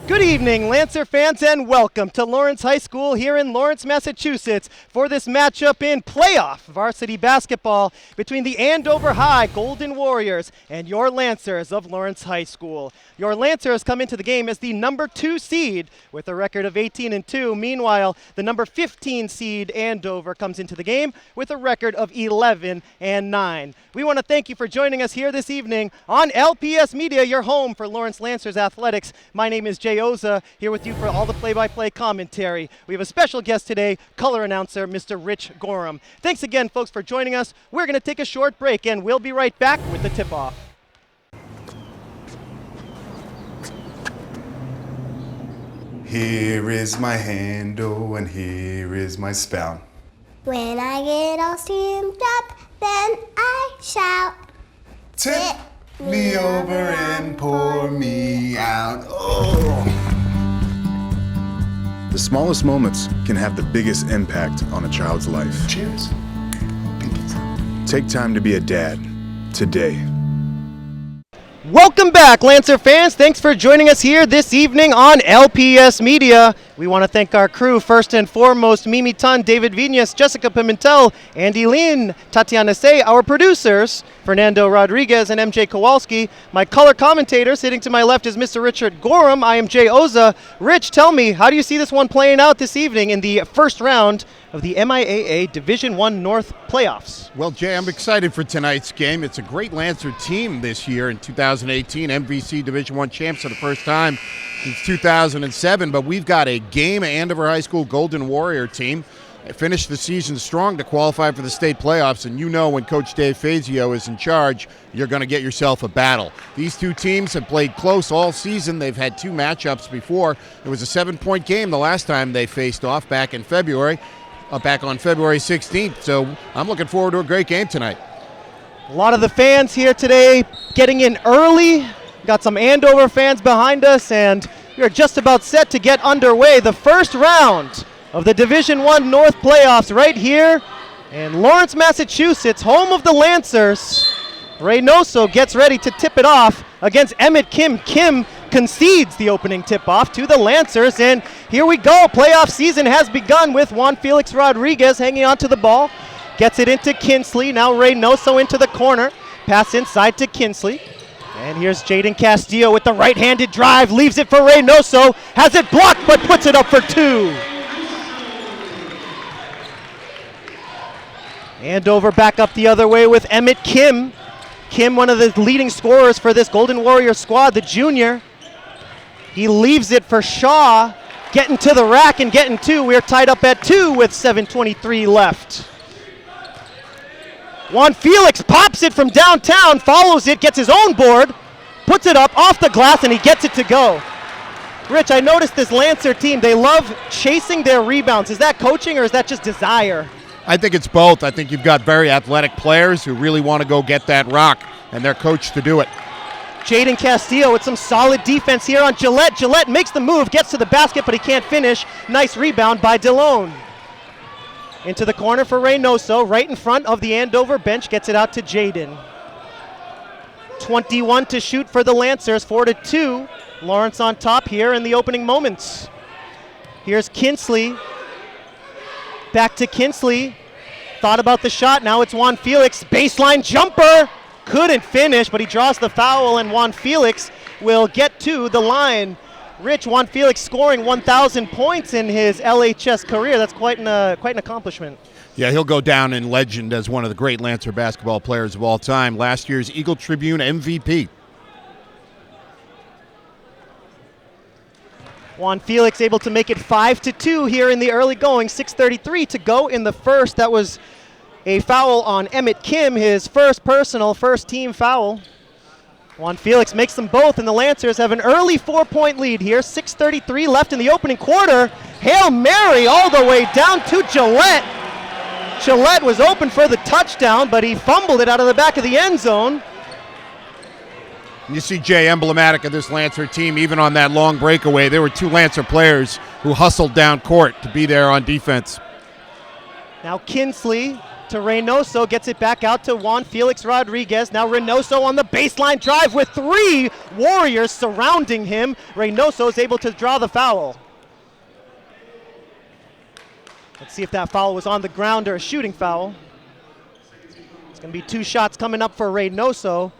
Good evening, Lancer fans, and welcome to Lawrence High School here in Lawrence, Massachusetts for this matchup in playoff varsity basketball between the Andover High Golden Warriors and your Lancers of Lawrence High School. Your Lancers come into the game as the number 2 seed with a record of 18-2. Meanwhile, the number 15 seed Andover comes into the game with a record of 11-9. We want to thank you for joining us here this evening on LPS Media, your home for Lawrence Lancers athletics. My name is Jay Oza, here with you for all the play-by-play commentary. We have a special guest today, color announcer Mr. Rich Gorham. Thanks again, folks, for joining us. We're going to take a short break, and we'll be right back with the tip-off. Here is my handle and here is my spout. When I get all steamed up, then I shout. Tip me over and pour me out. Oh. The smallest moments can have the biggest impact on a child's life. Cheers. Take time to be a dad today. Welcome back, Lancer fans. Thanks for joining us here this evening on LPS Media. We want to thank our crew, first and foremost, Mimi Tan, David Vinas, Jessica Pimentel, Andy Lean, Tatiana Say, our producers, Fernando Rodriguez and MJ Kowalski. My color commentator sitting to my left is Mr. Richard Gorham. I am Jay Oza. Rich, tell me, how do you see this one playing out this evening in the first round of the MIAA Division I North playoffs? Well, Jay, I'm excited for tonight's game. It's a great Lancer team this year in 2018, MVC Division I champs for the first time since 2007, but we've got a game Andover High School Golden Warrior team. They finished the season strong to qualify for the state playoffs, and you know when Coach Dave Fazio is in charge, you're going to get yourself a battle. These two teams have played close all season. They've had 2 matchups before. It was a 7-point game the last time they faced off back in February. Back on February 16th, so I'm looking forward to a great game tonight. A lot of the fans here today getting in early. Got some Andover fans behind us, and we are just about set to get underway. The first round of the Division I North playoffs right here in Lawrence, Massachusetts, home of the Lancers. Reynoso gets ready to tip it off against Emmett Kim. Kim concedes the opening tip-off to the Lancers, and here we go. Playoff season has begun with Juan Felix Rodriguez hanging onto the ball. Gets it into Kinsley. Now Reynoso into the corner. Pass inside to Kinsley. And here's Jaden Castillo with the right-handed drive. Leaves it for Reynoso. Has it blocked, but puts it up for 2. Andover back up the other way with Emmett Kim. Kim, one of the leading scorers for this Golden Warrior squad, the junior. He leaves it for Shaw, getting to the rack and getting 2. We're tied up at 2 with 7:23 left. Juan Felix pops it from downtown, follows it, gets his own board, puts it up off the glass, and he gets it to go. Rich, I noticed this Lancer team, they love chasing their rebounds. Is that coaching or is that just desire? I think it's both. I think you've got very athletic players who really want to go get that rock, and they're coached to do it. Jaden Castillo with some solid defense here on Gillette. Gillette makes the move, gets to the basket, but he can't finish. Nice rebound by DeLone. Into the corner for Reynoso, right in front of the Andover bench, gets it out to Jaden. 21 to shoot for the Lancers, 4-2. Lawrence on top here in the opening moments. Here's Kinsley. Back to Kinsley. Thought about the shot, now it's Juan Felix. Baseline jumper. Couldn't finish, but he draws the foul, and Juan Felix will get to the line. Rich, Juan Felix scoring 1,000 points in his LHS career. That's quite an accomplishment. Yeah, he'll go down in legend as one of the great Lancer basketball players of all time. Last year's Eagle Tribune MVP. Juan Felix able to make it 5-2 here in the early going. 6:33 to go in the first. That was a foul on Emmett Kim, his first personal, first team foul. Juan Felix makes them both, and the Lancers have an early 4-point lead here. 6:33 left in the opening quarter. Hail Mary all the way down to Gillette. Gillette was open for the touchdown, but he fumbled it out of the back of the end zone. You see Jay, emblematic of this Lancer team, even on that long breakaway, there were 2 Lancer players who hustled down court to be there on defense. Now Kinsley to Reynoso, gets it back out to Juan Felix Rodriguez. Now Reynoso on the baseline drive with 3 Warriors surrounding him. Reynoso is able to draw the foul. Let's see if that foul was on the ground or a shooting foul. It's going to be 2 shots coming up for Reynoso.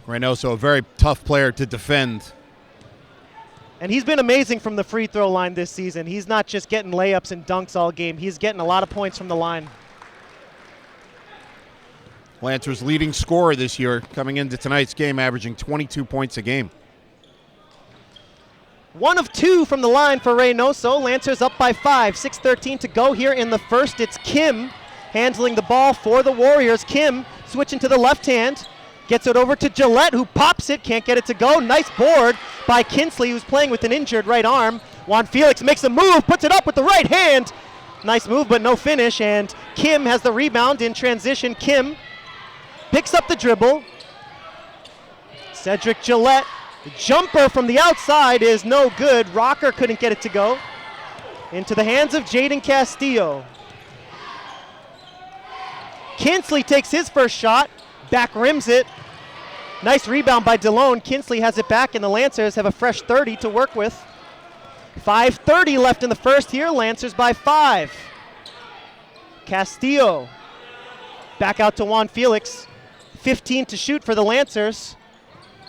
Reynoso, a very tough player to defend. And he's been amazing from the free throw line this season. He's not just getting layups and dunks all game. He's getting a lot of points from the line. Lancers' leading scorer this year coming into tonight's game, averaging 22 points a game. 1 of 2 from the line for Reynoso. Lancers up by 5. 6:13 to go here in the first. It's Kim handling the ball for the Warriors. Kim switching to the left hand. Gets it over to Gillette, who pops it. Can't get it to go. Nice board by Kinsley, who's playing with an injured right arm. Juan Felix makes a move, puts it up with the right hand. Nice move, but no finish. And Kim has the rebound in transition. Kim picks up the dribble. Cedric Gillette, the jumper from the outside is no good. Rocker couldn't get it to go. Into the hands of Jaden Castillo. Kinsley takes his first shot, back rims it. Nice rebound by DeLone. Kinsley has it back, and the Lancers have a fresh 30 to work with. 5:30 left in the first here. Lancers by 5. Castillo back out to Juan Felix. 15 to shoot for the Lancers.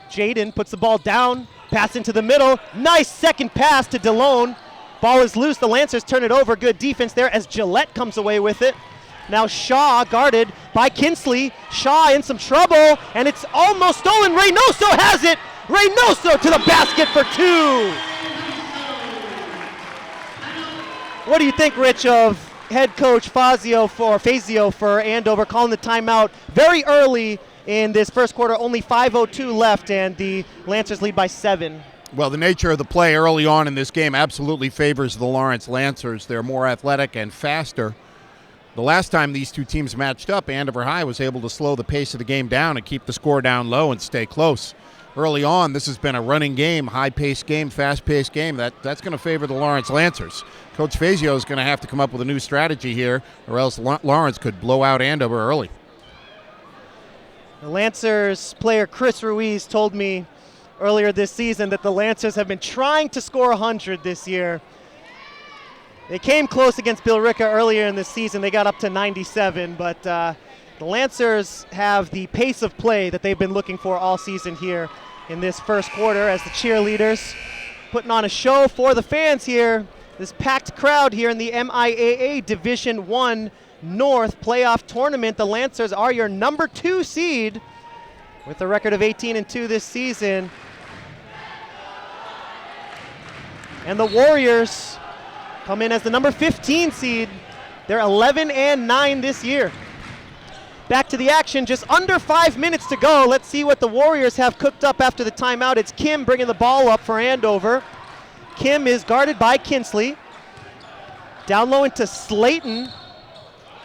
Jaden puts the ball down, pass into the middle. Nice second pass to DeLone. Ball is loose. The Lancers turn it over. Good defense there as Gillette comes away with it. Now Shaw guarded by Kinsley. Shaw in some trouble, and it's almost stolen. Reynoso has it. Reynoso to the basket for 2. What do you think, Rich, of head coach Fazio for Andover calling the timeout very early in this first quarter? Only 5:02 left, and the Lancers lead by 7. Well, the nature of the play early on in this game absolutely favors the Lawrence Lancers. They're more athletic and faster. The last time these two teams matched up, Andover High was able to slow the pace of the game down and keep the score down low and stay close. Early on, this has been a running game, high-paced game, fast-paced game. That's going to favor the Lawrence Lancers. Coach Fazio is going to have to come up with a new strategy here, or else Lawrence could blow out Andover early. The Lancers player Chris Ruiz told me earlier this season that the Lancers have been trying to score 100 this year. They came close against Billerica earlier in the season. They got up to 97, but the Lancers have the pace of play that they've been looking for all season here in this first quarter as the cheerleaders putting on a show for the fans here. This packed crowd here in the MIAA Division I North playoff tournament. The Lancers are your number 2 seed with a record of 18-2 this season. And the Warriors come in as the number 15 seed. They're 11-9 this year. Back to the action, just under 5 minutes to go. Let's see what the Warriors have cooked up after the timeout. It's Kim bringing the ball up for Andover. Kim is guarded by Kinsley. Down low into Slayton.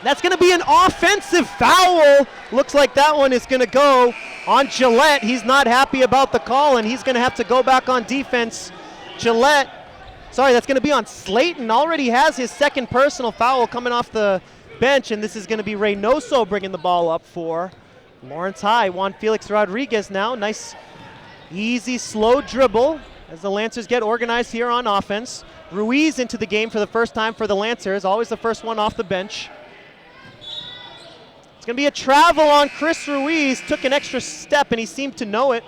That's going to be an offensive foul. Looks like that one is going to go on Gillette. He's not happy about the call, and he's going to have to go back on defense. That's going to be on Slayton. Already has his second personal foul coming off the bench, and this is going to be Reynoso bringing the ball up for Lawrence High. Juan Felix Rodriguez now. Nice, easy, slow dribble as the Lancers get organized here on offense. Ruiz into the game for the first time for the Lancers, always the first one off the bench. It's going to be a travel on Chris Ruiz. Took an extra step, and he seemed to know it.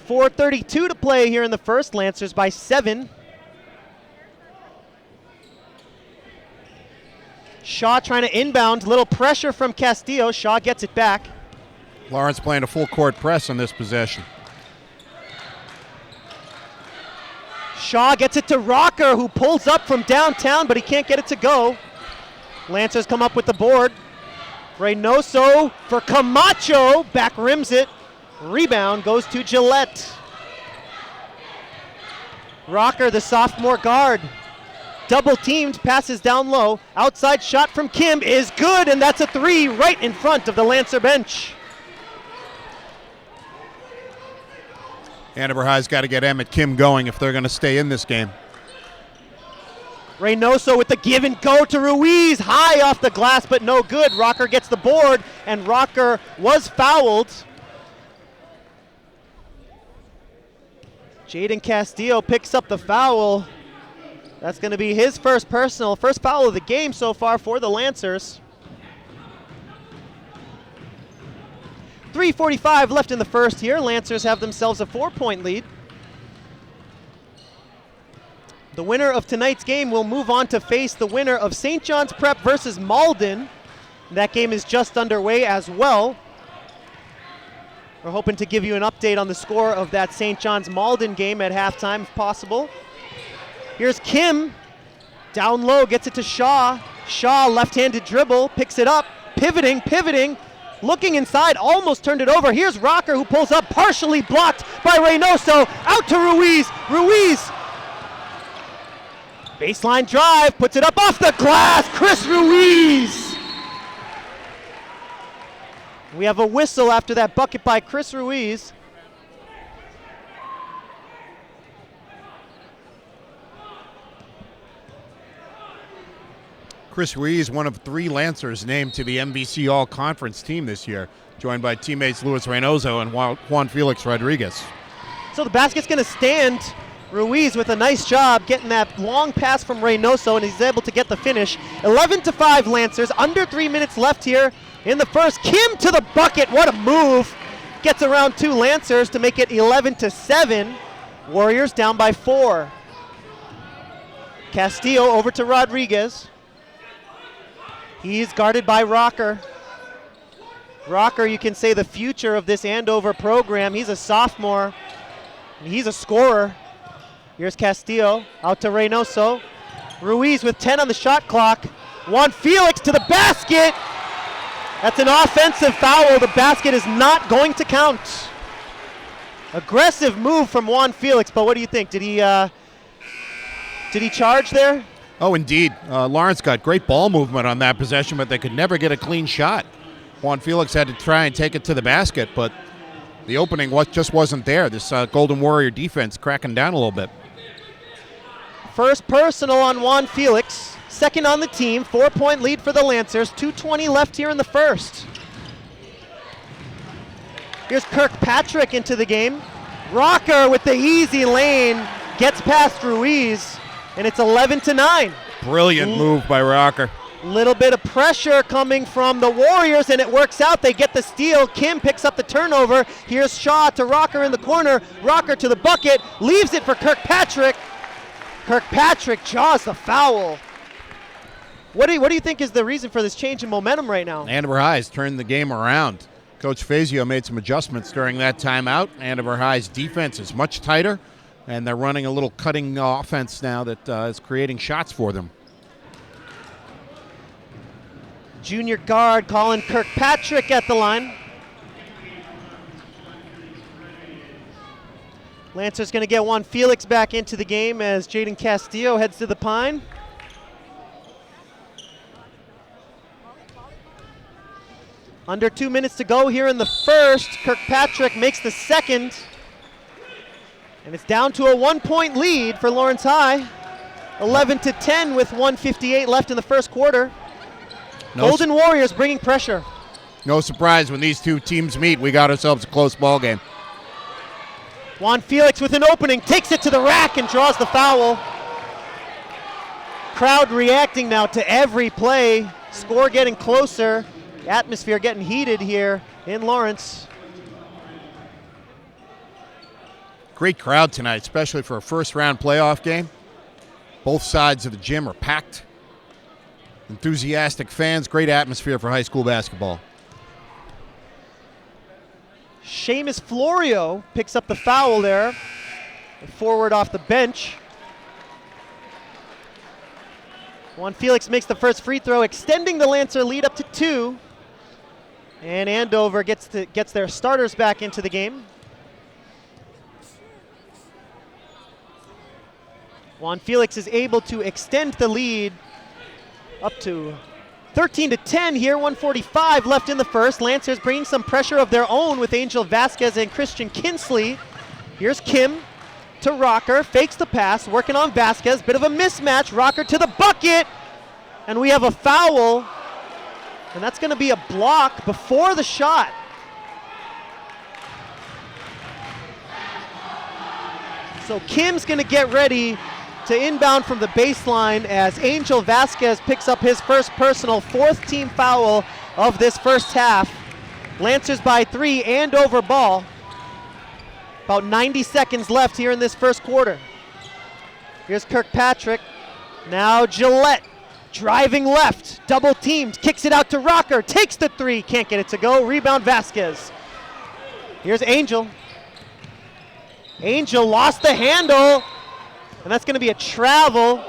4:32 to play here in the first. Lancers by 7. Shaw trying to inbound. Little pressure from Castillo. Shaw gets it back. Lawrence playing a full court press on this possession. Shaw gets it to Rocker, who pulls up from downtown, but he can't get it to go. Lancers come up with the board. Reynoso for Camacho. Back rims it. Rebound goes to Gillette. Rocker, the sophomore guard. Double teamed, passes down low. Outside shot from Kim is good, and that's a 3 right in front of the Lancer bench. Andover High's got to get Emmett Kim going if they're going to stay in this game. Reynoso with the give and go to Ruiz. High off the glass, but no good. Rocker gets the board, and Rocker was fouled. Jaden Castillo picks up the foul. That's going to be his first personal, first foul of the game so far for the Lancers. 3:45 left in the first here. Lancers have themselves a 4-point lead. The winner of tonight's game will move on to face the winner of St. John's Prep versus Malden. That game is just underway as well. We're hoping to give you an update on the score of that St. John's Malden game at halftime if possible. Here's Kim, down low, gets it to Shaw. Shaw, left-handed dribble, picks it up, pivoting, looking inside, almost turned it over. Here's Rocker who pulls up, partially blocked by Reynoso, out to Ruiz. Ruiz, baseline drive, puts it up off the glass, Chris Ruiz. We have a whistle after that bucket by Chris Ruiz. Chris Ruiz, one of 3 Lancers named to the MVC All-Conference team this year, joined by teammates Luis Reynoso and Juan Felix Rodriguez. So the basket's going to stand. Ruiz with a nice job getting that long pass from Reynoso, and he's able to get the finish. 11-5 Lancers, under 3 minutes left here in the first. Kim to the bucket, what a move. Gets around 2 Lancers to make it 11-7. Warriors down by 4. Castillo over to Rodriguez. He's guarded by Rocker. Rocker, you can say the future of this Andover program. He's a sophomore, and he's a scorer. Here's Castillo, out to Reynoso. Ruiz with 10 on the shot clock. Juan Felix to the basket. That's an offensive foul. The basket is not going to count. Aggressive move from Juan Felix, but what do you think? Did he charge there? Oh, indeed. Lawrence got great ball movement on that possession, but they could never get a clean shot. Juan Felix had to try and take it to the basket, but the opening just wasn't there. This Golden Warrior defense cracking down a little bit. First personal on Juan Felix. Second on the team. 4-point lead for the Lancers. 2:20 left here in the first. Here's Kirkpatrick into the game. Rocker with the easy lane. Gets past Ruiz. And it's 11-9. Brilliant move by Rocker. Little bit of pressure coming from the Warriors, and it works out. They get the steal. Kim picks up the turnover. Here's Shaw to Rocker in the corner. Rocker to the bucket. Leaves it for Kirkpatrick. Kirkpatrick jaws the foul. What do you think is the reason for this change in momentum right now? Andover High's turned the game around. Coach Fazio made some adjustments during that timeout. Andover High's defense is much tighter, and they're running a little cutting offense now that is creating shots for them. Junior guard Colin Kirkpatrick at the line. Lancers going to get Juan Felix back into the game as Jaden Castillo heads to the Pine. Under 2 minutes to go here in the first. Kirkpatrick makes the second. And it's down to a 1-point lead for Lawrence High. 11-10 with 1:58 left in the first quarter. Golden Warriors bringing pressure. No surprise when these two teams meet, we got ourselves a close ball game. Juan Felix with an opening, takes it to the rack and draws the foul. Crowd reacting now to every play. Score getting closer. Atmosphere getting heated here in Lawrence. Great crowd tonight, especially for a first-round playoff game. Both sides of the gym are packed. Enthusiastic fans, great atmosphere for high school basketball. Seamus Florio picks up the foul there. Forward off the bench. Juan Felix makes the first free throw, extending the Lancer lead up to 2. And Andover gets their starters back into the game. Juan Felix is able to extend the lead up to 13-10 here, 1:45 left in the first. Lancers bringing some pressure of their own with Angel Vasquez and Christian Kinsley. Here's Kim to Rocker, fakes the pass, working on Vasquez, bit of a mismatch, Rocker to the bucket, and we have a foul, and that's gonna be a block before the shot. So Kim's gonna get ready to inbound from the baseline as Angel Vasquez picks up his first personal, 4th team foul of this first half. Lancers by 3, Andover ball. About 90 seconds left here in this first quarter. Here's Kirkpatrick. Now Gillette driving left, double teamed, kicks it out to Rocker, takes the 3, can't get it to go, rebound Vasquez. Here's Angel. Angel lost the handle, and that's going to be a travel.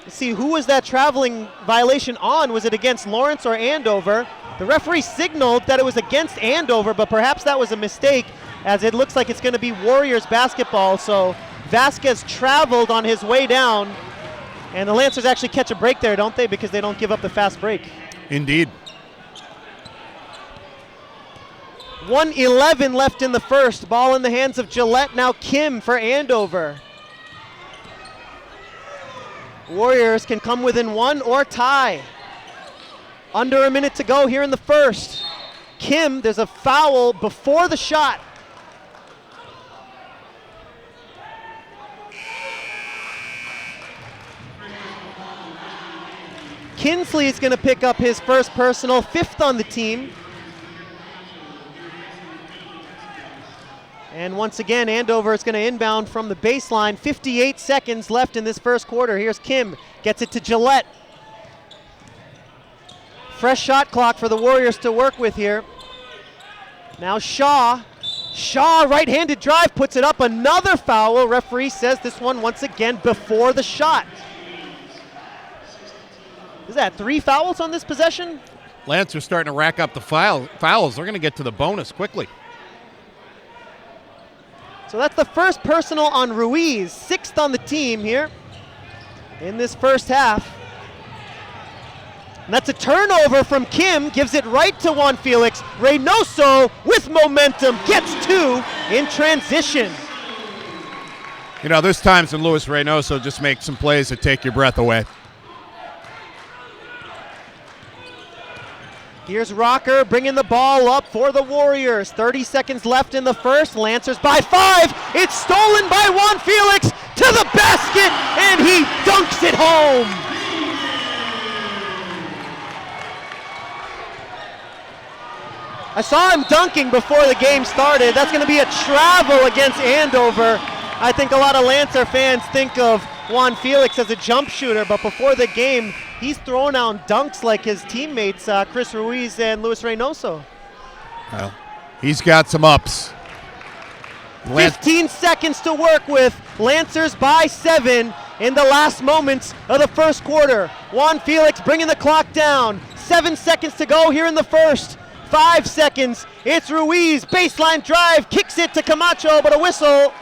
Let's see, who was that traveling violation on? Was it against Lawrence or Andover? The referee signaled that it was against Andover, but perhaps that was a mistake, as it looks like it's going to be Warriors basketball. So Vasquez traveled on his way down, and the Lancers actually catch a break there, don't they? Because they don't give up the fast break. Indeed. 1:11 left in the first. Ball in the hands of Gillette. Now Kim for Andover. Warriors can come within 1 or tie. Under a minute to go here in the first. Kim, there's a foul before the shot. Kinsley is going to pick up his first personal, 5th on the team. And once again, Andover is going to inbound from the baseline. 58 seconds left in this first quarter. Here's Kim, gets it to Gillette. Fresh shot clock for the Warriors to work with here. Now Shaw. Shaw, right-handed drive, puts it up. Another foul. Referee says this one once again before the shot. Is that 3 fouls on this possession? Lancers starting to rack up the fouls. They're going to get to the bonus quickly. So that's the first personal on Ruiz, 6th on the team here in this first half. And that's a turnover from Kim, gives it right to Juan Felix. Reynoso with momentum, gets 2 in transition. You know, there's times when Luis Reynoso just makes some plays that take your breath away. Here's Rocker bringing the ball up for the Warriors. 30 seconds left in the first. Lancers by 5. It's stolen by Juan Felix to the basket, and he dunks it home. I saw him dunking before the game started. That's going to be a travel against Andover. I think a lot of Lancer fans think of Juan Felix as a jump shooter, but before the game, he's throwing out dunks like his teammates, Chris Ruiz and Luis Reynoso. Well, he's got some ups. 15 seconds to work with. Lancers by 7 in the last moments of the first quarter. Juan Felix bringing the clock down. 7 seconds to go here in the first. 5 seconds. It's Ruiz. Baseline drive. Kicks it to Camacho, but a whistle.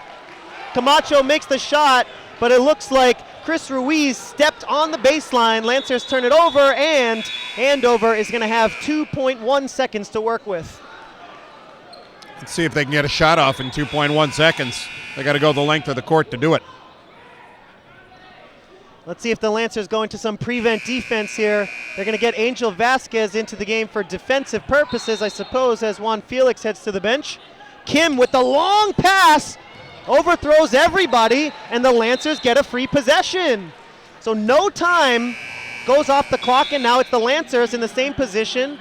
Camacho makes the shot, but it looks like Chris Ruiz stepped on the baseline. Lancers turn it over, and Andover is going to have 2.1 seconds to work with. Let's see if they can get a shot off in 2.1 seconds. They got to go the length of the court to do it. Let's see if the Lancers go into some prevent defense here. They're going to get Angel Vasquez into the game for defensive purposes, I suppose, as Juan Felix heads to the bench. Kim with the long pass overthrows everybody, and the Lancers get a free possession. So no time goes off the clock, and now it's the Lancers in the same position.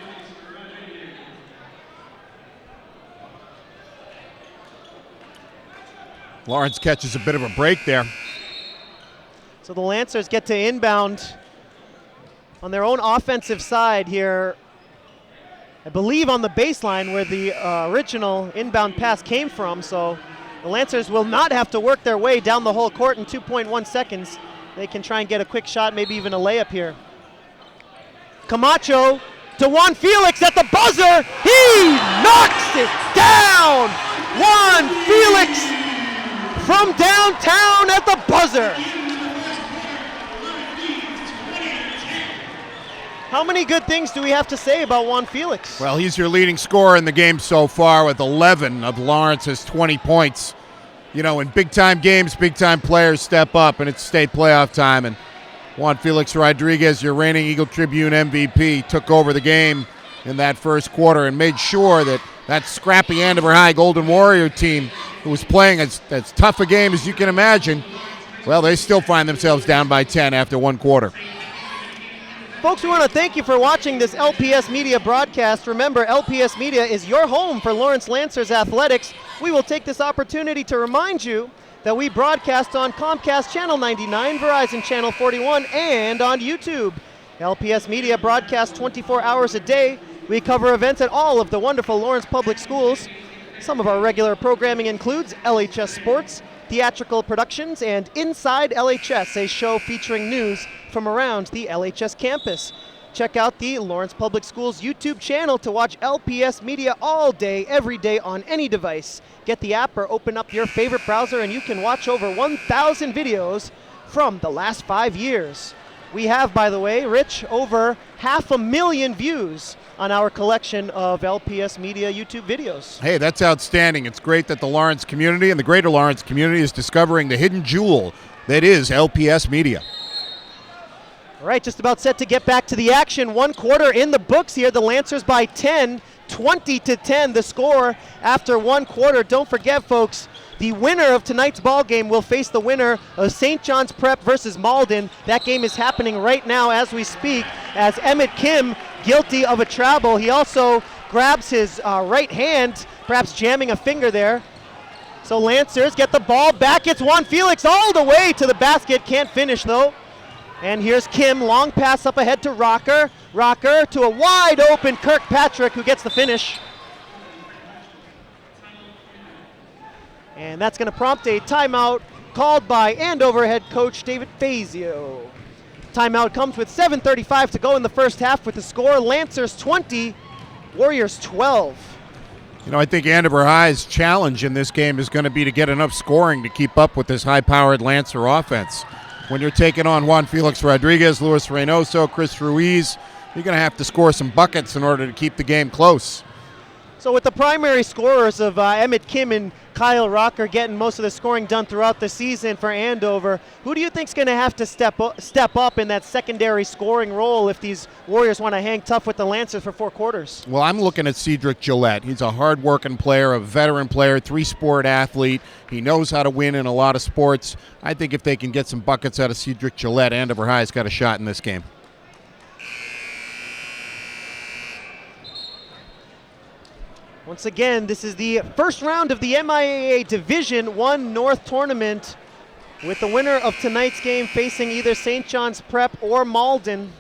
Lawrence catches a bit of a break there. So the Lancers get to inbound on their own offensive side here, I believe on the baseline where the original inbound pass came from. So the Lancers will not have to work their way down the whole court in 2.1 seconds. They can try and get a quick shot, maybe even a layup here. Camacho to Juan Felix at the buzzer. He knocks it down. Juan Felix from downtown at the buzzer. How many good things do we have to say about Juan Felix? Well, he's your leading scorer in the game so far with 11 of Lawrence's 20 points. You know, in big-time games, big-time players step up, and it's state playoff time. And Juan Felix Rodriguez, your reigning Eagle Tribune MVP, took over the game in that first quarter and made sure that that scrappy Andover High Golden Warrior team, who was playing as tough a game as you can imagine, well, they still find themselves down by 10 after one quarter. Folks, we want to thank you for watching this LPS Media broadcast. Remember, LPS Media is your home for Lawrence Lancers athletics. We will take this opportunity to remind you that we broadcast on Comcast Channel 99, Verizon Channel 41, and on YouTube. LPS Media broadcasts 24 hours a day. We cover events at all of the wonderful Lawrence Public Schools. Some of our regular programming includes LHS Sports, theatrical productions, and Inside LHS, a show featuring news from around the LHS campus. Check out the Lawrence Public Schools YouTube channel to watch LPS Media all day, every day on any device. Get the app or open up your favorite browser and you can watch over 1,000 videos from the last 5 years. We have, by the way, Rich, over 500,000 views on our collection of LPS Media YouTube videos. Hey, that's outstanding. It's great that the Lawrence community and the greater Lawrence community is discovering the hidden jewel that is LPS Media. All right, just about set to get back to the action. One quarter in the books here. The Lancers by 10, 20-10 the score after one quarter. Don't forget, folks, the winner of tonight's ball game will face the winner of St. John's Prep versus Malden. That game is happening right now as we speak, as Emmett Kim, guilty of a travel. He also grabs his right hand, perhaps jamming a finger there. So Lancers get the ball back. It's Juan Felix all the way to the basket. Can't finish, though. And here's Kim, long pass up ahead to Rocker. Rocker to a wide open Kirkpatrick, who gets the finish. And that's going to prompt a timeout called by Andover head coach David Fazio. Timeout comes with 7:35 to go in the first half with the score Lancers 20, Warriors 12. You know, I think Andover High's challenge in this game is going to be to get enough scoring to keep up with this high-powered Lancer offense. When you're taking on Juan Felix Rodriguez, Luis Reynoso, Chris Ruiz, you're going to have to score some buckets in order to keep the game close. So with the primary scorers of Emmett Kim and Kyle Rocker getting most of the scoring done throughout the season for Andover, who do you think is going to have to step up in that secondary scoring role if these Warriors want to hang tough with the Lancers for 4 quarters? Well, I'm looking at Cedric Gillette. He's a hard-working player, a veteran player, 3-sport athlete. He knows how to win in a lot of sports. I think if they can get some buckets out of Cedric Gillette, Andover High's got a shot in this game. Once again, this is the first round of the MIAA Division I North Tournament, with the winner of tonight's game facing either St. John's Prep or Malden.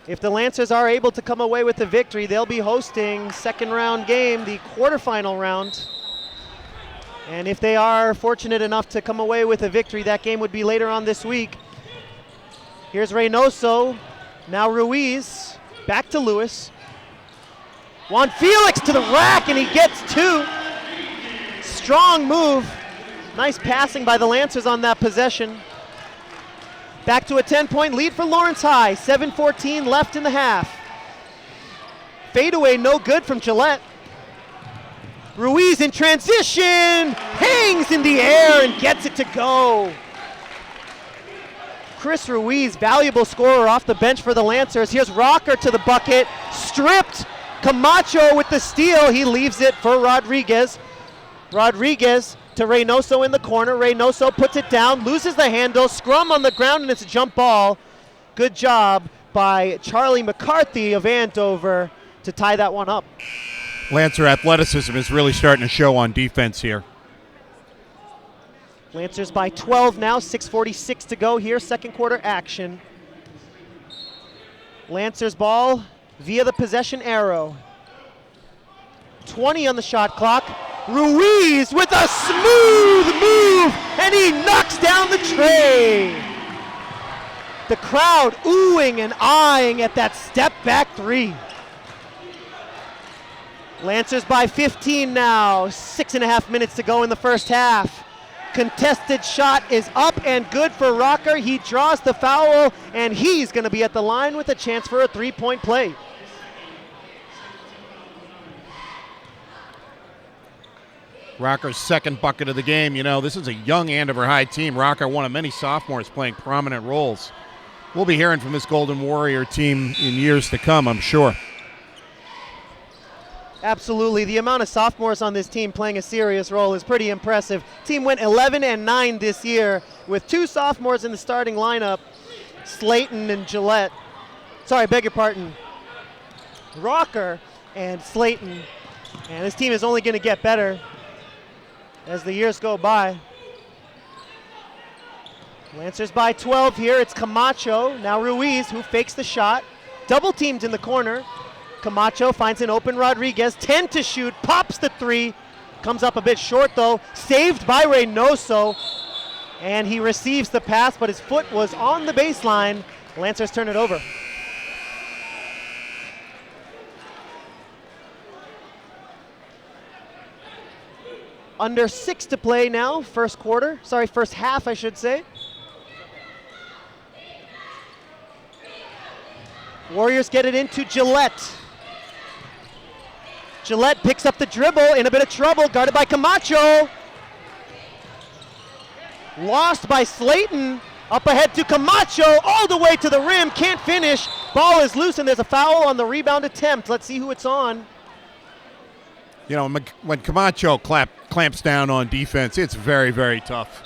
If the Lancers are able to come away with the victory, they'll be hosting second round game, the quarterfinal round. And if they are fortunate enough to come away with a victory, that game would be later on this week. Here's Reynoso, now Ruiz, back to Lewis. Juan Felix to the rack, and he gets 2. Strong move. Nice passing by the Lancers on that possession. Back to a 10-point lead for Lawrence High. 7:14 left in the half. Fadeaway no good from Gillette. Ruiz in transition, hangs in the air and gets it to go. Chris Ruiz, valuable scorer off the bench for the Lancers. Here's Rocker to the bucket, stripped. Camacho with the steal, he leaves it for Rodriguez. Rodriguez to Reynoso in the corner. Reynoso puts it down, loses the handle, scrum on the ground, and it's a jump ball. Good job by Charlie McCarthy of Andover to tie that one up. Lancer athleticism is really starting to show on defense here. Lancers by 12 now, 6:46 to go here, second quarter action. Lancers ball via the possession arrow. 20 on the shot clock. Ruiz with a smooth move, and he knocks down the tray. The crowd oohing and eyeing at that step back 3. Lancers by 15 now, 6.5 minutes to go in the first half. Contested shot is up and good for Rocker. He draws the foul, and he's going to be at the line with a chance for a three-point play. Rocker's second bucket of the game. You know, this is a young Andover High team. Rocker, one of many sophomores playing prominent roles. We'll be hearing from this Golden Warrior team in years to come, I'm sure. Absolutely. The amount of sophomores on this team playing a serious role is pretty impressive. Team went 11-9 this year with 2 sophomores in the starting lineup, Slayton and Gillette. Sorry, beg your pardon. Rocker and Slayton. And this team is only going to get better as the years go by. Lancers by 12 here. It's Camacho, now Ruiz, who fakes the shot. Double teamed in the corner. Camacho finds an open Rodriguez, 10 to shoot, pops the 3, comes up a bit short though, saved by Reynoso, and he receives the pass, but his foot was on the baseline. Lancers turn it over. Under 6 to play now, first half I should say. Warriors get it into Gillette. Gillette picks up the dribble, in a bit of trouble, guarded by Camacho. Lost by Slayton, up ahead to Camacho, all the way to the rim, can't finish. Ball is loose and there's a foul on the rebound attempt. Let's see who it's on. You know, when Camacho clamps down on defense, it's very, very tough.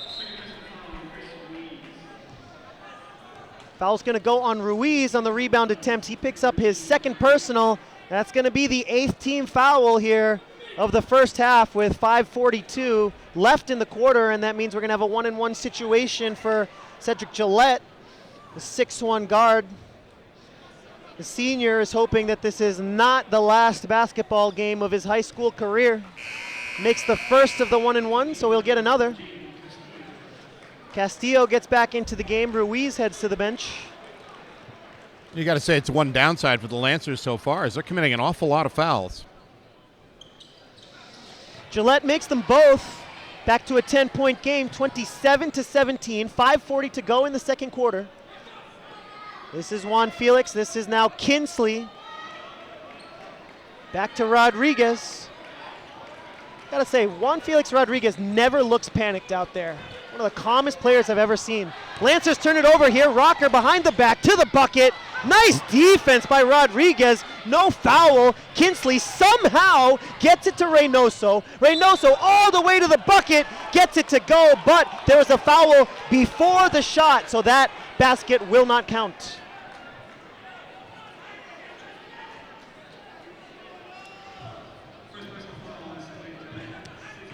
Foul's gonna go on Ruiz on the rebound attempt. He picks up his second personal. That's gonna be the 8th team foul here of the first half with 5:42 left in the quarter, and that means we're gonna have a 1-and-1 situation for Cedric Gillette, the 6'1" guard. The senior is hoping that this is not the last basketball game of his high school career. Makes the first of the 1-and-1, so he'll get another. Castillo gets back into the game. Ruiz heads to the bench. You got to say it's one downside for the Lancers so far is they're committing an awful lot of fouls. Gillette makes them both. Back to a 10-point game, 27-17, 5:40 to go in the second quarter. This is Juan Felix. This is now Kinsley. Back to Rodriguez. Gotta say, Juan Felix Rodriguez never looks panicked out there. One of the calmest players I've ever seen. Lancers turn it over here. Rocker behind the back to the bucket. Nice defense by Rodriguez. No foul. Kinsley somehow gets it to Reynoso. Reynoso all the way to the bucket, gets it to go, but there was a foul before the shot, so that basket will not count.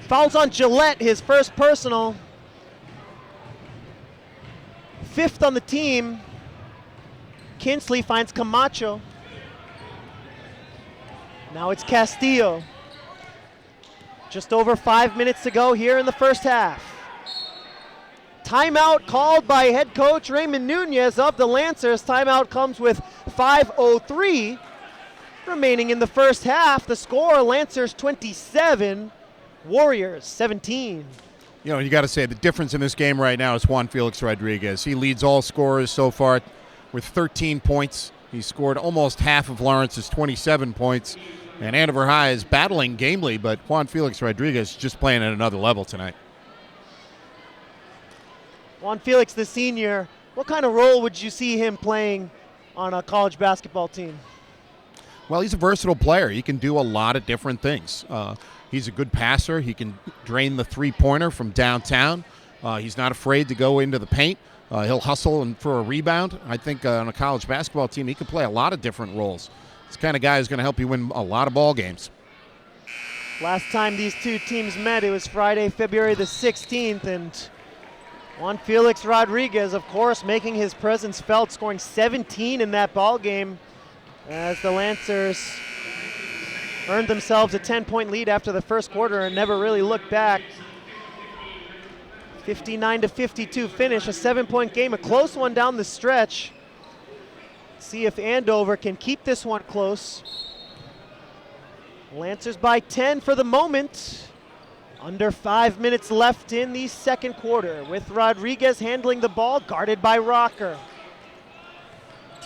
Fouls on Gillette, his first personal. 5th on the team. Kinsley finds Camacho. Now it's Castillo. Just over 5 minutes to go here in the first half. Timeout called by head coach Raymond Nunez of the Lancers. Timeout comes with 5:03 remaining in the first half. The score, Lancers 27, Warriors 17. You know, you got to say the difference in this game right now is Juan Felix Rodriguez. He leads all scorers so far with 13 points. He scored almost half of Lawrence's 27 points. And Andover High is battling gamely, but Juan Felix Rodriguez just playing at another level tonight. Juan Felix, the senior, what kind of role would you see him playing on a college basketball team? Well, he's a versatile player. He can do a lot of different things. He's a good passer. He can drain the three-pointer from downtown. He's not afraid to go into the paint. He'll hustle and for a rebound. I think on a college basketball team, he can play a lot of different roles. He's the kind of guy who's going to help you win a lot of ball games. Last time these two teams met, it was Friday, February the 16th, and Juan Felix Rodriguez, of course, making his presence felt, scoring 17 in that ball game as the Lancers earned themselves a 10-point lead after the first quarter and never really looked back. 59-52 finish, a 7-point game, a close one down the stretch. See if Andover can keep this one close. Lancers by 10 for the moment. Under 5 minutes left in the second quarter with Rodriguez handling the ball, guarded by Rocker.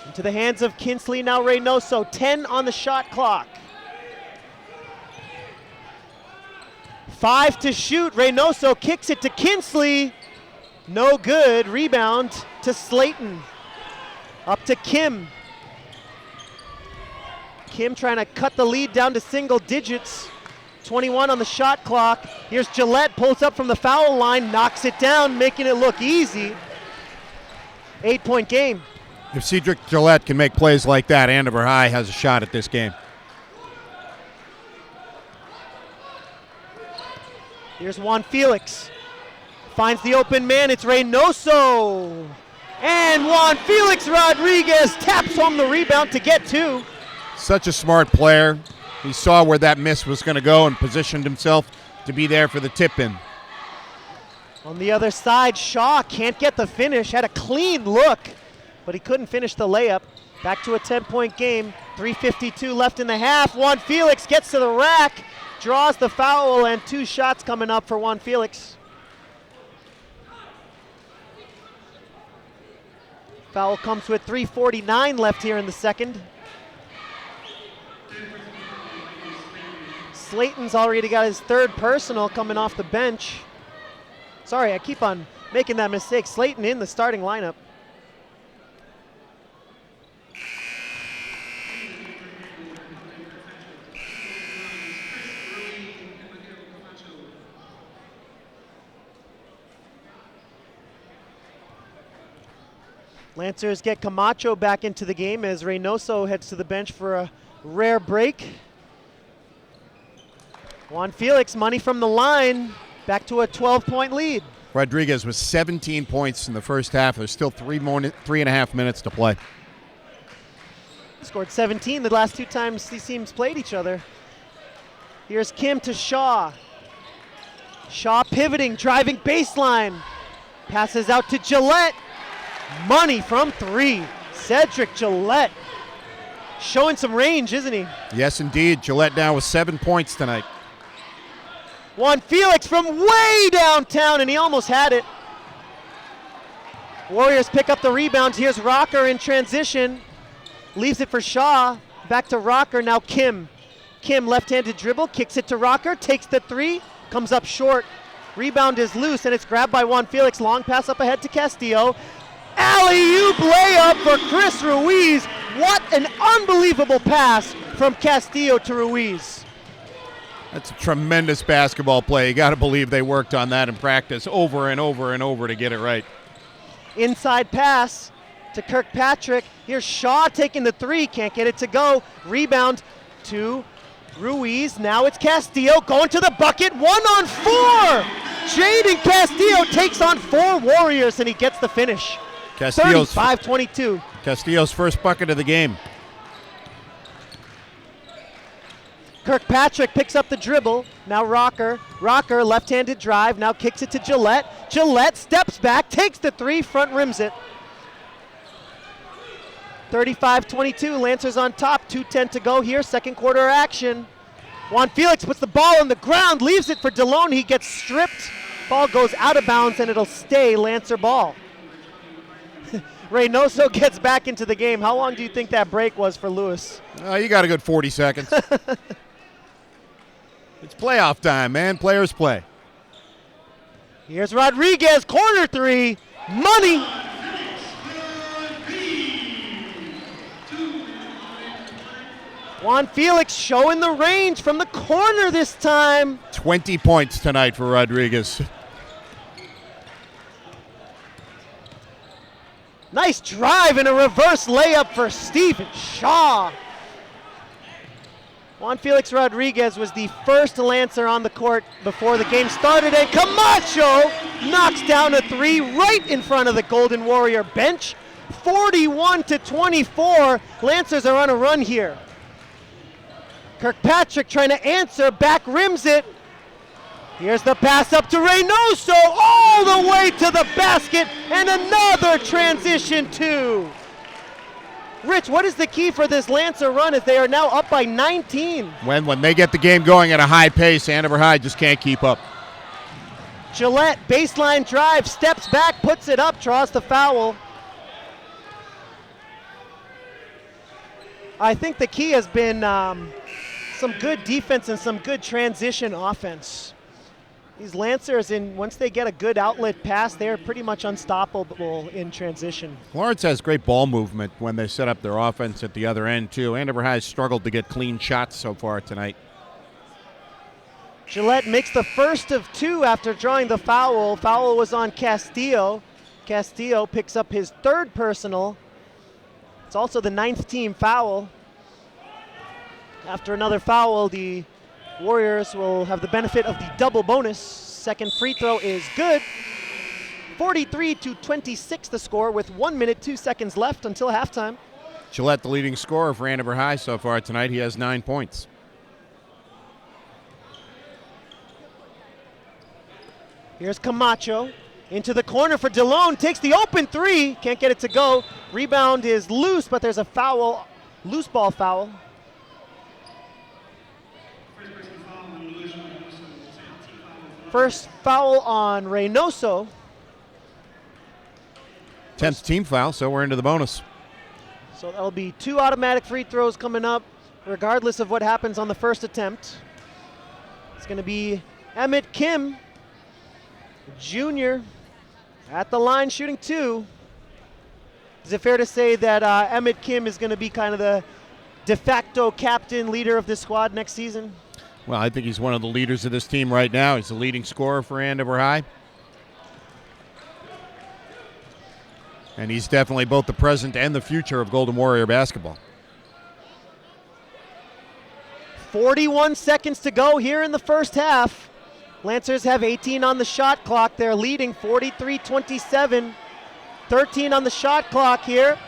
Into the hands of Kinsley, now Reynoso, 10 on the shot clock. 5 to shoot, Reynoso kicks it to Kinsley. No good, rebound to Slayton. Up to Kim. Kim trying to cut the lead down to single digits. 21 on the shot clock. Here's Gillette, pulls up from the foul line, knocks it down, making it look easy. 8-point game. If Cedric Gillette can make plays like that, Andover High has a shot at this game. Here's Juan Felix. Finds the open man, it's Reynoso. And Juan Felix Rodriguez taps home the rebound to get 2. Such a smart player. He saw where that miss was going to go and positioned himself to be there for the tip-in. On the other side, Shaw can't get the finish. Had a clean look, but he couldn't finish the layup. Back to a 10-point game. 3:52 left in the half. Juan Felix gets to the rack, draws the foul, and 2 shots coming up for Juan Felix. Foul comes with 3:49 left here in the second. Slayton's already got his 3rd personal coming off the bench. Sorry, I keep on making that mistake. Slayton in the starting lineup. Lancers get Camacho back into the game as Reynoso heads to the bench for a rare break. Juan Felix, money from the line, back to a 12-point lead. Rodriguez with 17 points in the first half. There's still 3.5 minutes to play. Scored 17 the last 2 times these teams played each other. Here's Kim to Shaw. Shaw pivoting, driving baseline. Passes out to Gillette. Money from 3. Cedric Gillette. Showing some range, isn't he? Yes, indeed. Gillette now with 7 points tonight. Juan Felix from way downtown, and he almost had it. Warriors pick up the rebound. Here's Rocker in transition. Leaves it for Shaw. Back to Rocker, now Kim. Kim, left-handed dribble, kicks it to Rocker, takes the 3, comes up short. Rebound is loose, and it's grabbed by Juan Felix. Long pass up ahead to Castillo. Alley-oop layup for Chris Ruiz. What an unbelievable pass from Castillo to Ruiz. That's a tremendous basketball play. You got to believe they worked on that in practice over and over and over to get it right. Inside pass to Kirkpatrick. Here's Shaw taking the 3, can't get it to go. Rebound to Ruiz. Now it's Castillo going to the bucket. 1-on-4. Jaden Castillo takes on 4 Warriors, and he gets the finish. 35-22. Castillo's first bucket of the game. Kirkpatrick picks up the dribble. Now Rocker. Rocker, left-handed drive. Now kicks it to Gillette. Gillette steps back, takes the 3, front rims it. 35-22. Lancers on top. 2:10 to go here. Second quarter action. Juan Felix puts the ball on the ground, leaves it for Delone. He gets stripped. Ball goes out of bounds, and it'll stay Lancer ball. Reynoso gets back into the game. How long do you think that break was for Lewis? You got a good 40 seconds. It's playoff time, man. Players play. Here's Rodriguez, corner 3, money. Juan Felix showing the range from the corner this time. 20 points tonight for Rodriguez. Nice drive and a reverse layup for Stephen Shaw. Juan Felix Rodriguez was the first Lancer on the court before the game started, and Camacho knocks down a 3 right in front of the Golden Warrior bench. 41-24. Lancers are on a run here. Kirkpatrick trying to answer, back rims it. Here's the pass up to Reynoso, all the way to the basket, and another transition 2. Rich, what is the key for this Lancer run as they are now up by 19? When they get the game going at a high pace, Andover High just can't keep up. Gillette, baseline drive, steps back, puts it up, draws the foul. I think the key has been some good defense and some good transition offense. These Lancers, once they get a good outlet pass, they're pretty much unstoppable in transition. Lawrence has great ball movement when they set up their offense at the other end, too. Andover has struggled to get clean shots so far tonight. Gillette makes the first of 2 after drawing the foul. Foul was on Castillo. Castillo picks up his 3rd personal. It's also the 9th team foul. After another foul, the Warriors will have the benefit of the double bonus. Second free throw is good. 43-26 the score with 1 minute, 2 seconds left until halftime. Gillette, the leading scorer for Andover High so far tonight. He has 9 points. Here's Camacho into the corner for DeLone. Takes the open 3. Can't get it to go. Rebound is loose, but there's a foul. Loose ball foul. First foul on Reynoso. 10th team foul, so we're into the bonus. So that'll be 2 automatic free throws coming up, regardless of what happens on the first attempt. It's going to be Emmett Kim, Jr., at the line shooting 2. Is it fair to say that Emmett Kim is going to be kind of the de facto captain, leader of this squad next season? Well, I think he's one of the leaders of this team right now. He's the leading scorer for Andover High. And he's definitely both the present and the future of Golden Warrior basketball. 41 seconds to go here in the first half. Lancers have 18 on the shot clock. They're leading 43-27. 13 on the shot clock here.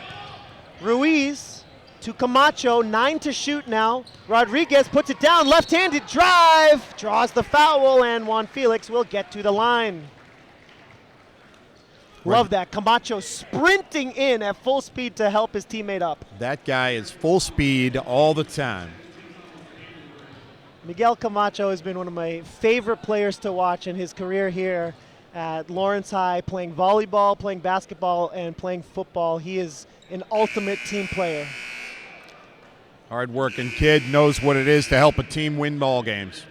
Ruiz to Camacho, 9 to shoot now. Rodriguez puts it down, left-handed drive, draws the foul, and Juan Felix will get to the line. Love that. Camacho sprinting in at full speed to help his teammate up. That guy is full speed all the time. Miguel Camacho has been one of my favorite players to watch in his career here at Lawrence High, playing volleyball, playing basketball, and playing football. He is an ultimate team player. Hard-working kid, knows what it is to help a team win ball games.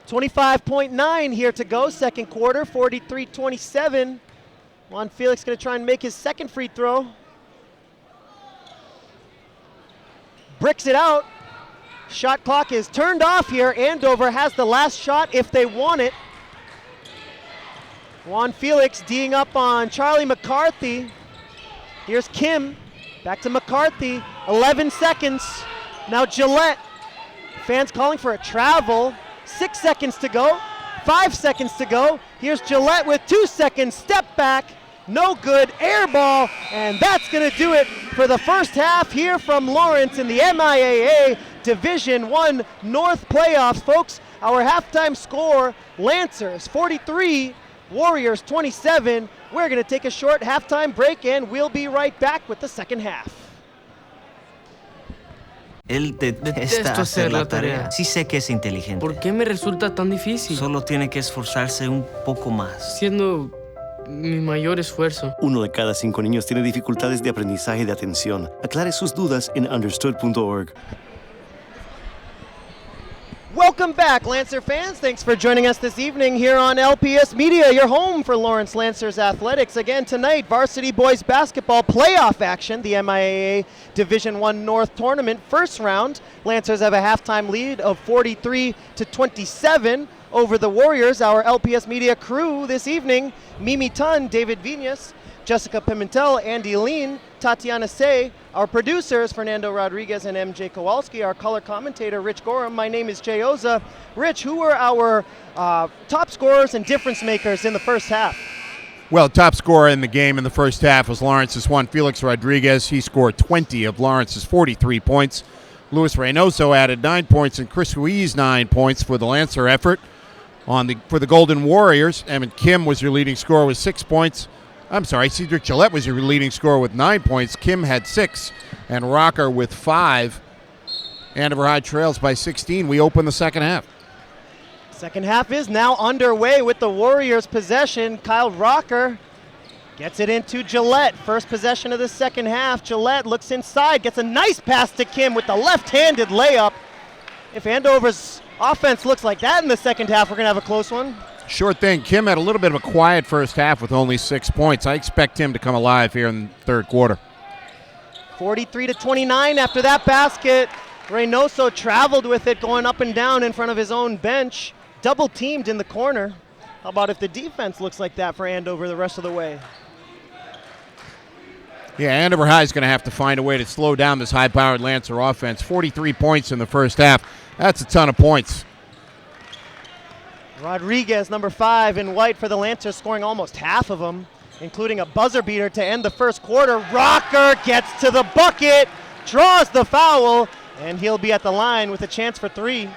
25.9 here to go, second quarter, 43-27. Juan Felix going to try and make his second free throw. Bricks it out. Shot clock is turned off here. Andover has the last shot if they want it. Juan Felix D'ing up on Charlie McCarthy. Here's Kim, back to McCarthy, 11 seconds. Now Gillette, fans calling for a travel. 6 seconds to go, 5 seconds to go. Here's Gillette with 2 seconds, step back, no good, air ball, and that's gonna do it for the first half here from Lawrence in the MIAA Division I North playoffs. Folks, our halftime score, Lancers 43, Warriors 27. We're going to take a short halftime break and we'll be right back with the second half. Él detesta hacer la tarea. Sí sé que es inteligente. ¿Por qué me resulta tan difícil? Solo tiene que esforzarse un poco más. Siendo mi mayor esfuerzo. 1 de cada 5 niños tiene dificultades de aprendizaje de atención. Aclare sus dudas en understood.org. Welcome back, Lancer fans. Thanks for joining us this evening here on LPS Media, your home for Lawrence Lancers athletics. Again tonight, varsity boys basketball playoff action, the MIAA Division I North Tournament first round. Lancers have a halftime lead of 43-27 over the Warriors. Our LPS Media crew this evening, Mimi Tun, David Vinas, Jessica Pimentel, Andy Lean, Tatiana Say, our producers, Fernando Rodriguez and MJ Kowalski, our color commentator, Rich Gorham. My name is Jay Oza. Rich, who were our top scorers and difference makers in the first half? Well, top scorer in the game in the first half was Lawrence's Juan Felix Rodriguez. He scored 20 of Lawrence's 43 points. Luis Reynoso added 9 points, and Chris Ruiz 9 points for the Lancer effort. For the Golden Warriors, Emmett Kim was your leading scorer with 6 points. I'm sorry, Cedric Gillette was your leading scorer with 9 points. Kim had 6, and Rocker with 5. Andover High trails by 16. We open the second half. Second half is now underway with the Warriors' possession. Kyle Rocker gets it into Gillette. First possession of the second half. Gillette looks inside, gets a nice pass to Kim with the left-handed layup. If Andover's offense looks like that in the second half, we're going to have a close one. Sure thing. Kim had a little bit of a quiet first half with only 6 points. I expect him to come alive here in the third quarter. 43-29 after that basket. Reynoso traveled with it going up and down in front of his own bench. Double teamed in the corner. How about if the defense looks like that for Andover the rest of the way? Yeah, Andover High is going to have to find a way to slow down this high-powered Lancer offense. 43 points in the first half. That's a ton of points. Rodriguez, number 5 in white for the Lancers, scoring almost half of them, including a buzzer beater to end the first quarter. Rocker gets to the bucket, draws the foul, and he'll be at the line with a chance for 3.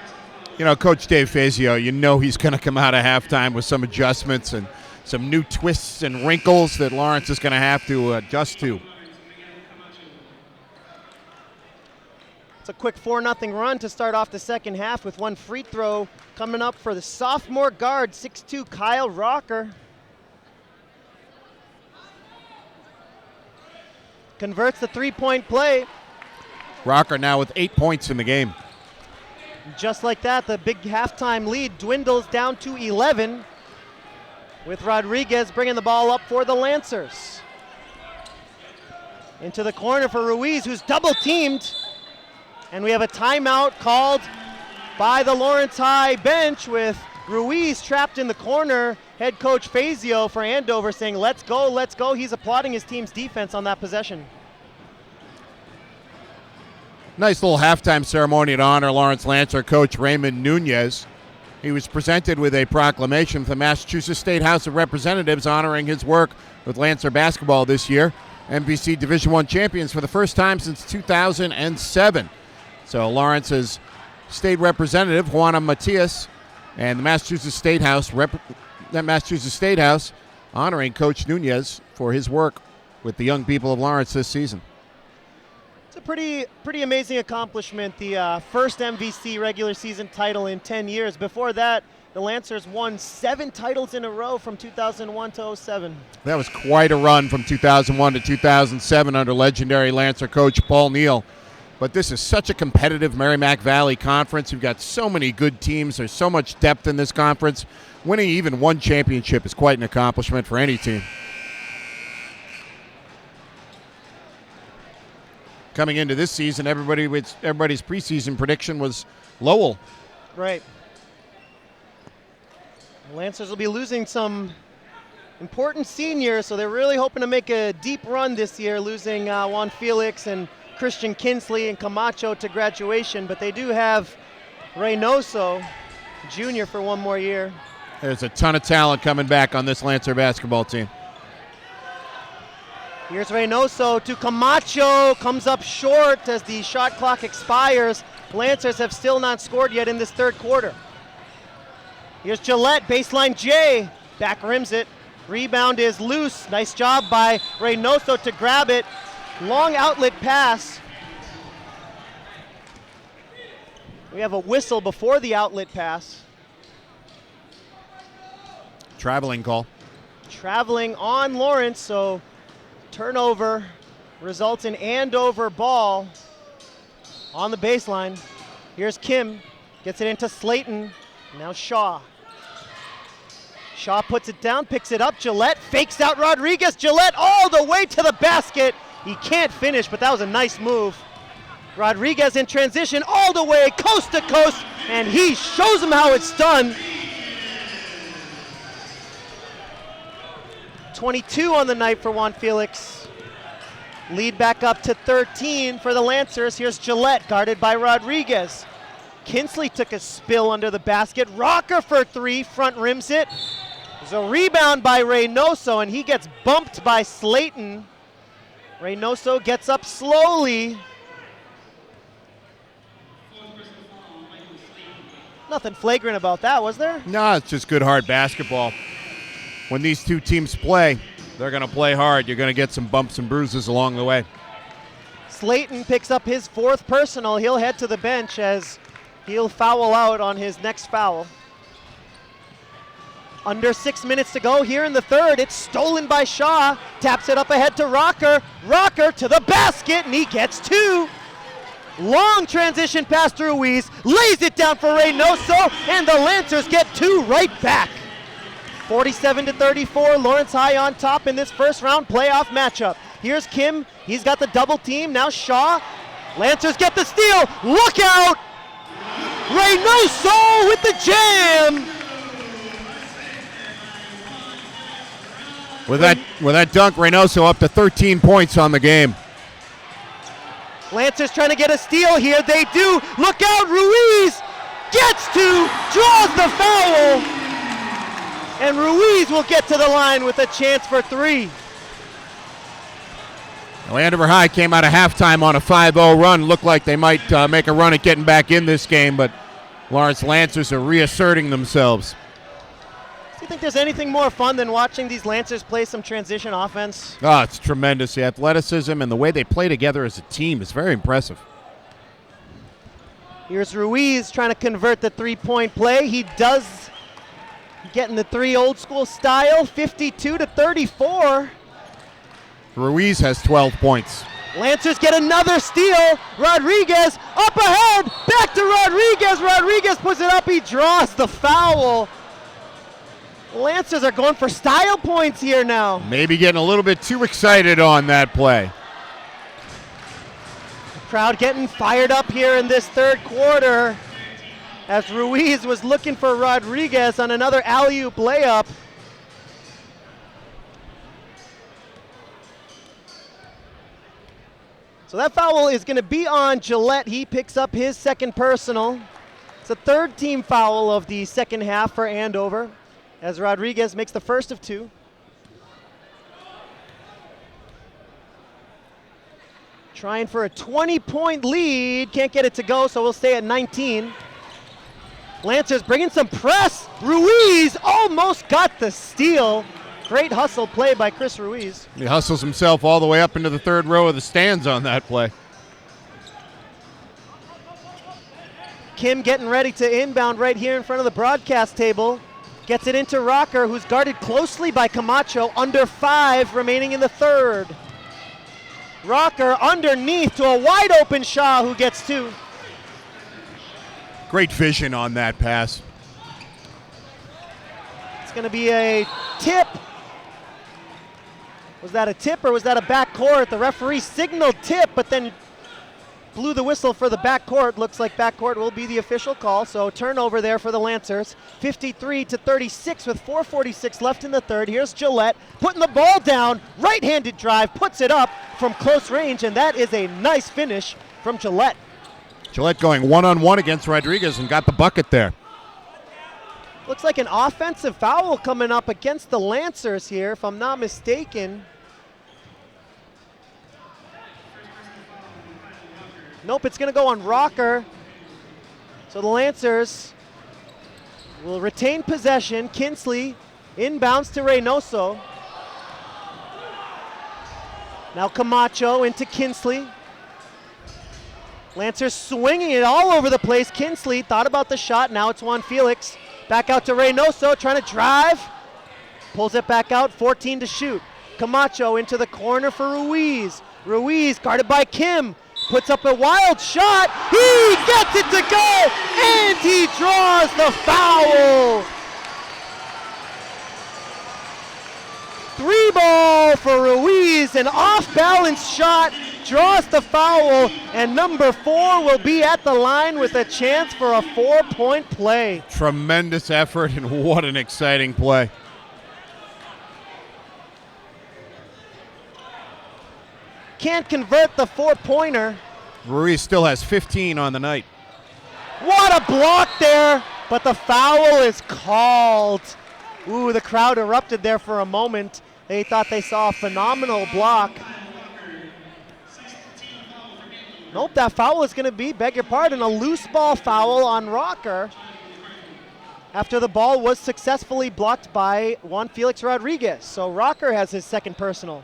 You know, Coach Dave Fazio, you know he's going to come out of halftime with some adjustments and some new twists and wrinkles that Lawrence is going to have to adjust to. It's a quick 4-0 run to start off the second half with one free throw coming up for the sophomore guard, 6'2", Kyle Rocker. Converts the three-point play. Rocker now with 8 points in the game. Just like that, the big halftime lead dwindles down to 11 with Rodriguez bringing the ball up for the Lancers. Into the corner for Ruiz, who's double-teamed. And we have a timeout called by the Lawrence High bench with Ruiz trapped in the corner. Head coach Fazio for Andover saying, let's go, let's go. He's applauding his team's defense on that possession. Nice little halftime ceremony to honor Lawrence Lancer coach Raymond Nunez. He was presented with a proclamation from the Massachusetts State House of Representatives honoring his work with Lancer basketball this year. MVC Division I champions for the first time since 2007. So Lawrence's state representative, Juana Matias, and the Massachusetts State House honoring Coach Nunez for his work with the young people of Lawrence this season. It's a pretty amazing accomplishment. The first MVC regular season title in 10 years. Before that, the Lancers won 7 titles in a row from 2001 to 07. That was quite a run from 2001 to 2007 under legendary Lancer coach Paul Neal. But this is such a competitive Merrimack Valley conference. We've got so many good teams. There's so much depth in this conference. Winning even one championship is quite an accomplishment for any team. Coming into this season, everybody's preseason prediction was Lowell. Right. The Lancers will be losing some important seniors, so they're really hoping to make a deep run this year, losing Juan Felix and Christian Kinsley and Camacho to graduation, but they do have Reynoso Jr. for one more year. There's a ton of talent coming back on this Lancer basketball team. Here's Reynoso to Camacho, comes up short as the shot clock expires. Lancers have still not scored yet in this third quarter. Here's Gillette, baseline J, back rims it. Rebound is loose, nice job by Reynoso to grab it. Long outlet pass. We have a whistle before the outlet pass. Traveling call. Traveling on Lawrence, so turnover results in Andover ball on the baseline. Here's Kim, gets it into Slayton. Now Shaw. Shaw puts it down, picks it up. Gillette fakes out Rodriguez. Gillette all the way to the basket. He can't finish, but that was a nice move. Rodriguez in transition all the way, coast to coast, and he shows him how it's done. 22 on the night for Juan Felix. Lead back up to 13 for the Lancers. Here's Gillette, guarded by Rodriguez. Kinsley took a spill under the basket. Rocker for 3, front rims it. There's a rebound by Reynoso, and he gets bumped by Slayton. Reynoso gets up slowly. Nothing flagrant about that, was there? No, it's just good hard basketball. When these two teams play, they're going to play hard. You're going to get some bumps and bruises along the way. Slayton picks up his 4th personal. He'll head to the bench as he'll foul out on his next foul. Under 6 minutes to go here in the third. It's stolen by Shaw. Taps it up ahead to Rocker. Rocker to the basket, and he gets 2. Long transition pass to Ruiz. Lays it down for Reynoso, and the Lancers get 2 right back. 47-34, Lawrence High on top in this first round playoff matchup. Here's Kim. He's got the double team. Now Shaw. Lancers get the steal. Look out! Reynoso with the jam! With that dunk, Reynoso up to 13 points on the game. Lancers trying to get a steal here. They do. Look out, Ruiz gets 2, draws the foul, and Ruiz will get to the line with a chance for 3. Andover High came out of halftime on a 5-0 run. Looked like they might make a run at getting back in this game, but Lawrence Lancers are reasserting themselves. Do you think there's anything more fun than watching these Lancers play some transition offense? Oh, it's tremendous. The athleticism and the way they play together as a team is very impressive. Here's Ruiz trying to convert the three-point play. He does, getting the 3 old school style, 52-34. Ruiz has 12 points. Lancers get another steal. Rodriguez up ahead, back to Rodriguez. Rodriguez puts it up, he draws the foul. Lancers are going for style points here now. Maybe getting a little bit too excited on that play. The crowd getting fired up here in this third quarter as Ruiz was looking for Rodriguez on another alley-oop layup. So that foul is going to be on Gillette. He picks up his second personal. It's a third team foul of the second half for Andover, as Rodriguez makes the first of 2. Trying for a 20-point lead. Can't get it to go, so we'll stay at 19. Lancers bringing some press. Ruiz almost got the steal. Great hustle play by Chris Ruiz. He hustles himself all the way up into the third row of the stands on that play. Kim getting ready to inbound right here in front of the broadcast table. Gets it into Rocker, who's guarded closely by Camacho. Under 5 remaining in the third. Rocker underneath to a wide open Shaw, who gets 2. Great vision on that pass. It's going to be a tip. Was that a tip or was that a backcourt? The referee signaled tip, but then blew the whistle for the backcourt. Looks like backcourt will be the official call. So turnover there for the Lancers. 53-36 with 4:46 left in the third. Here's Gillette putting the ball down. Right-handed drive, puts it up from close range, and that is a nice finish from Gillette. Gillette going one-on-one against Rodriguez and got the bucket there. Looks like an offensive foul coming up against the Lancers here, if I'm not mistaken. Nope, it's going to go on Rocker. So the Lancers will retain possession. Kinsley inbounds to Reynoso. Now Camacho into Kinsley. Lancers swinging it all over the place. Kinsley thought about the shot. Now it's Juan Felix. Back out to Reynoso, trying to drive. Pulls it back out, 14 to shoot. Camacho into the corner for Ruiz. Ruiz guarded by Kim. Puts up a wild shot. He gets it to go, and he draws the foul. 3 ball for Ruiz, an off-balance shot, draws the foul, and number 4 will be at the line with a chance for a 4-point play. Tremendous effort, and what an exciting play. Can't convert the 4-pointer. Ruiz still has 15 on the night. What a block there, but the foul is called. Ooh, the crowd erupted there for a moment. They thought they saw a phenomenal block. Nope, that foul is going to be, beg your pardon, a loose ball foul on Rocker after the ball was successfully blocked by Juan Felix Rodriguez. So Rocker has his second personal.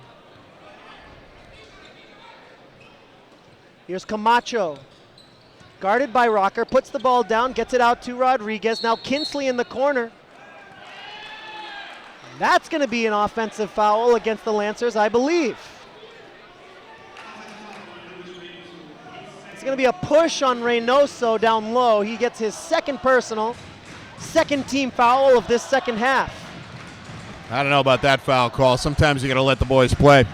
Here's Camacho, guarded by Rocker, puts the ball down, gets it out to Rodriguez. Now Kinsley in the corner. That's going to be an offensive foul against the Lancers, I believe. It's going to be a push on Reynoso down low. He gets his second personal, second team foul of this second half. I don't know about that foul call. Sometimes you got to let the boys play.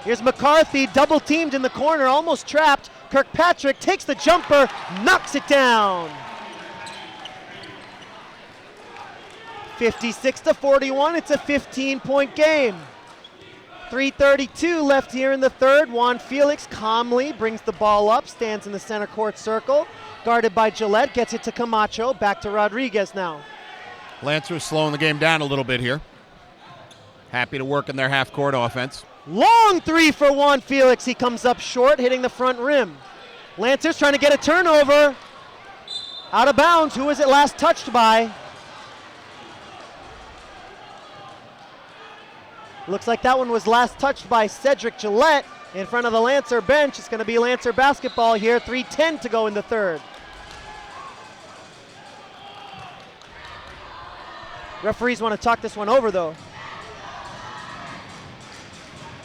Here's McCarthy, double teamed in the corner, almost trapped. Kirkpatrick takes the jumper, knocks it down. 56-41, it's a 15-point game. 3:32 left here in the third. Juan Felix calmly brings the ball up, stands in the center court circle, guarded by Gillette, gets it to Camacho, back to Rodriguez now. Lancers slowing the game down a little bit here. Happy to work in their half-court offense. Long three for Juan Felix. He comes up short, hitting the front rim. Lancers trying to get a turnover. Out of bounds. Who was it last touched by? Looks like that one was last touched by Cedric Gillette in front of the Lancer bench. It's going to be Lancer basketball here. 3:10 to go in the third. Referees want to talk this one over, though.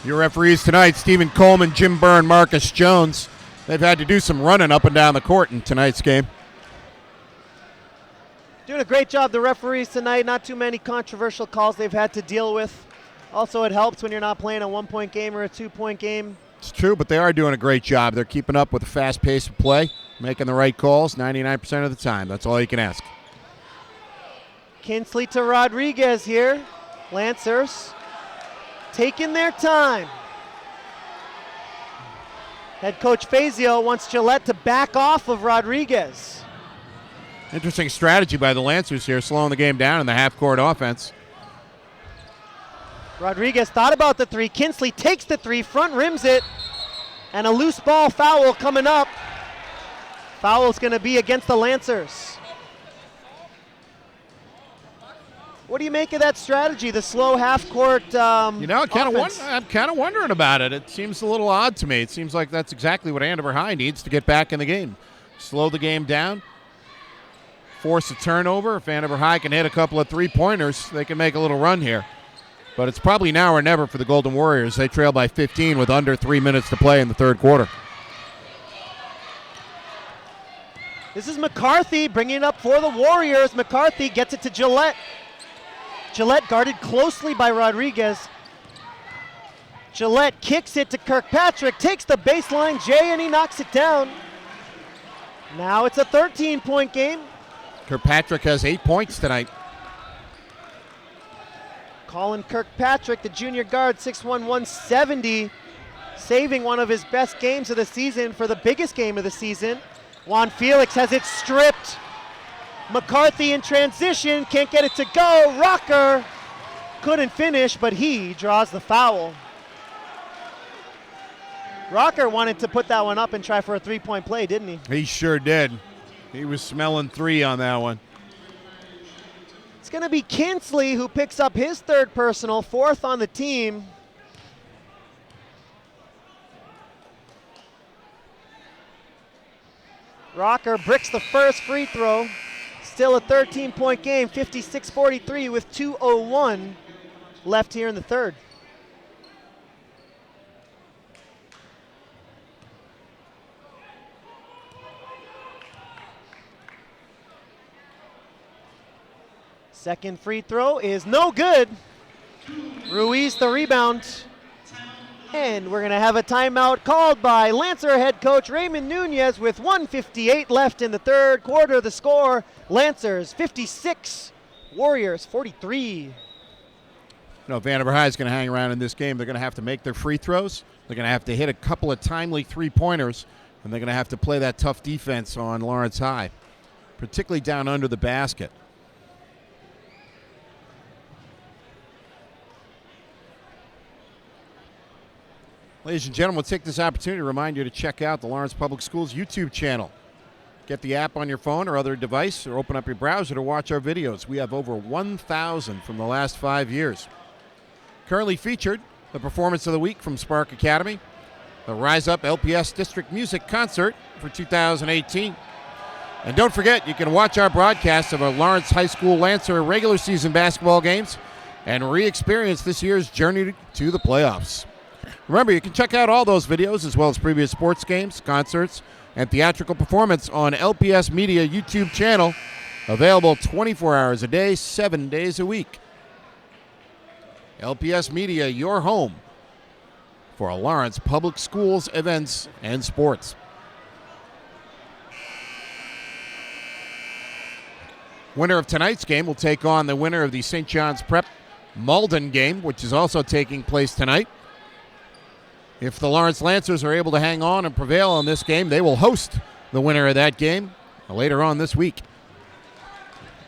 Your referees tonight, Stephen Coleman, Jim Byrne, Marcus Jones. They've had to do some running up and down the court in tonight's game. Doing a great job, the referees tonight. Not too many controversial calls they've had to deal with. Also, it helps when you're not playing a 1-point game or a 2-point game. It's true, but they are doing a great job. They're keeping up with the fast pace of play, making the right calls 99% of the time. That's all you can ask. Kinsley to Rodriguez here. Lancers taking their time. Head coach Fazio wants Gillette to back off of Rodriguez. Interesting strategy by the Lancers here, slowing the game down in the half-court offense. Rodriguez thought about the three. Kinsley takes the three, front rims it, and a loose ball foul coming up. Foul's going to be against the Lancers. What do you make of that strategy, the slow half-court I'm offense? kind of wondering about it. It seems a little odd to me. It seems like that's exactly what Andover High needs to get back in the game. Slow the game down, force a turnover. If Andover High can hit a couple of three-pointers, they can make a little run here. But it's probably now or never for the Golden Warriors. They trail by 15 with under 3 minutes to play in the third quarter. This is McCarthy bringing it up for the Warriors. McCarthy gets it to Gillette. Gillette guarded closely by Rodriguez. Gillette kicks it to Kirkpatrick, takes the baseline, Jay, and he knocks it down. Now it's a 13-point game. Kirkpatrick has 8 points tonight. Colin Kirkpatrick, the junior guard, 6'1", 170, saving one of his best games of the season for the biggest game of the season. Juan Felix has it stripped. McCarthy in transition, can't get it to go. Rocker couldn't finish, but he draws the foul. Rocker wanted to put that one up and try for a three-point play, didn't he? He sure did. He was smelling three on that one. It's going to be Kinsley who picks up his third personal, fourth on the team. Rocker bricks the first free throw. Still a 13-point game, 56-43 with 2:01 left here in the third. Second free throw is no good. Ruiz the rebound. And we're going to have a timeout called by Lancer head coach Raymond Nunez with 1:58 left in the third quarter. The score, Lancers 56, Warriors 43. If Andover High is going to hang around in this game, they're going to have to make their free throws. They're going to have to hit a couple of timely three-pointers, and they're going to have to play that tough defense on Lawrence High, particularly down under the basket. Ladies and gentlemen, we'll take this opportunity to remind you to check out the Lawrence Public Schools YouTube channel. Get the app on your phone or other device, or open up your browser to watch our videos. We have over 1,000 from the last 5 years. Currently featured, the performance of the week from Spark Academy, the Rise Up LPS District Music Concert for 2018. And don't forget, you can watch our broadcasts of our Lawrence High School Lancer regular season basketball games and re-experience this year's journey to the playoffs. Remember, you can check out all those videos as well as previous sports games, concerts, and theatrical performance on LPS Media YouTube channel, available 24 hours a day, 7 days a week. LPS Media, your home for Lawrence Public Schools events and sports. Winner of tonight's game will take on the winner of the St. John's Prep Malden game, which is also taking place tonight. If the Lawrence Lancers are able to hang on and prevail on this game, they will host the winner of that game later on this week.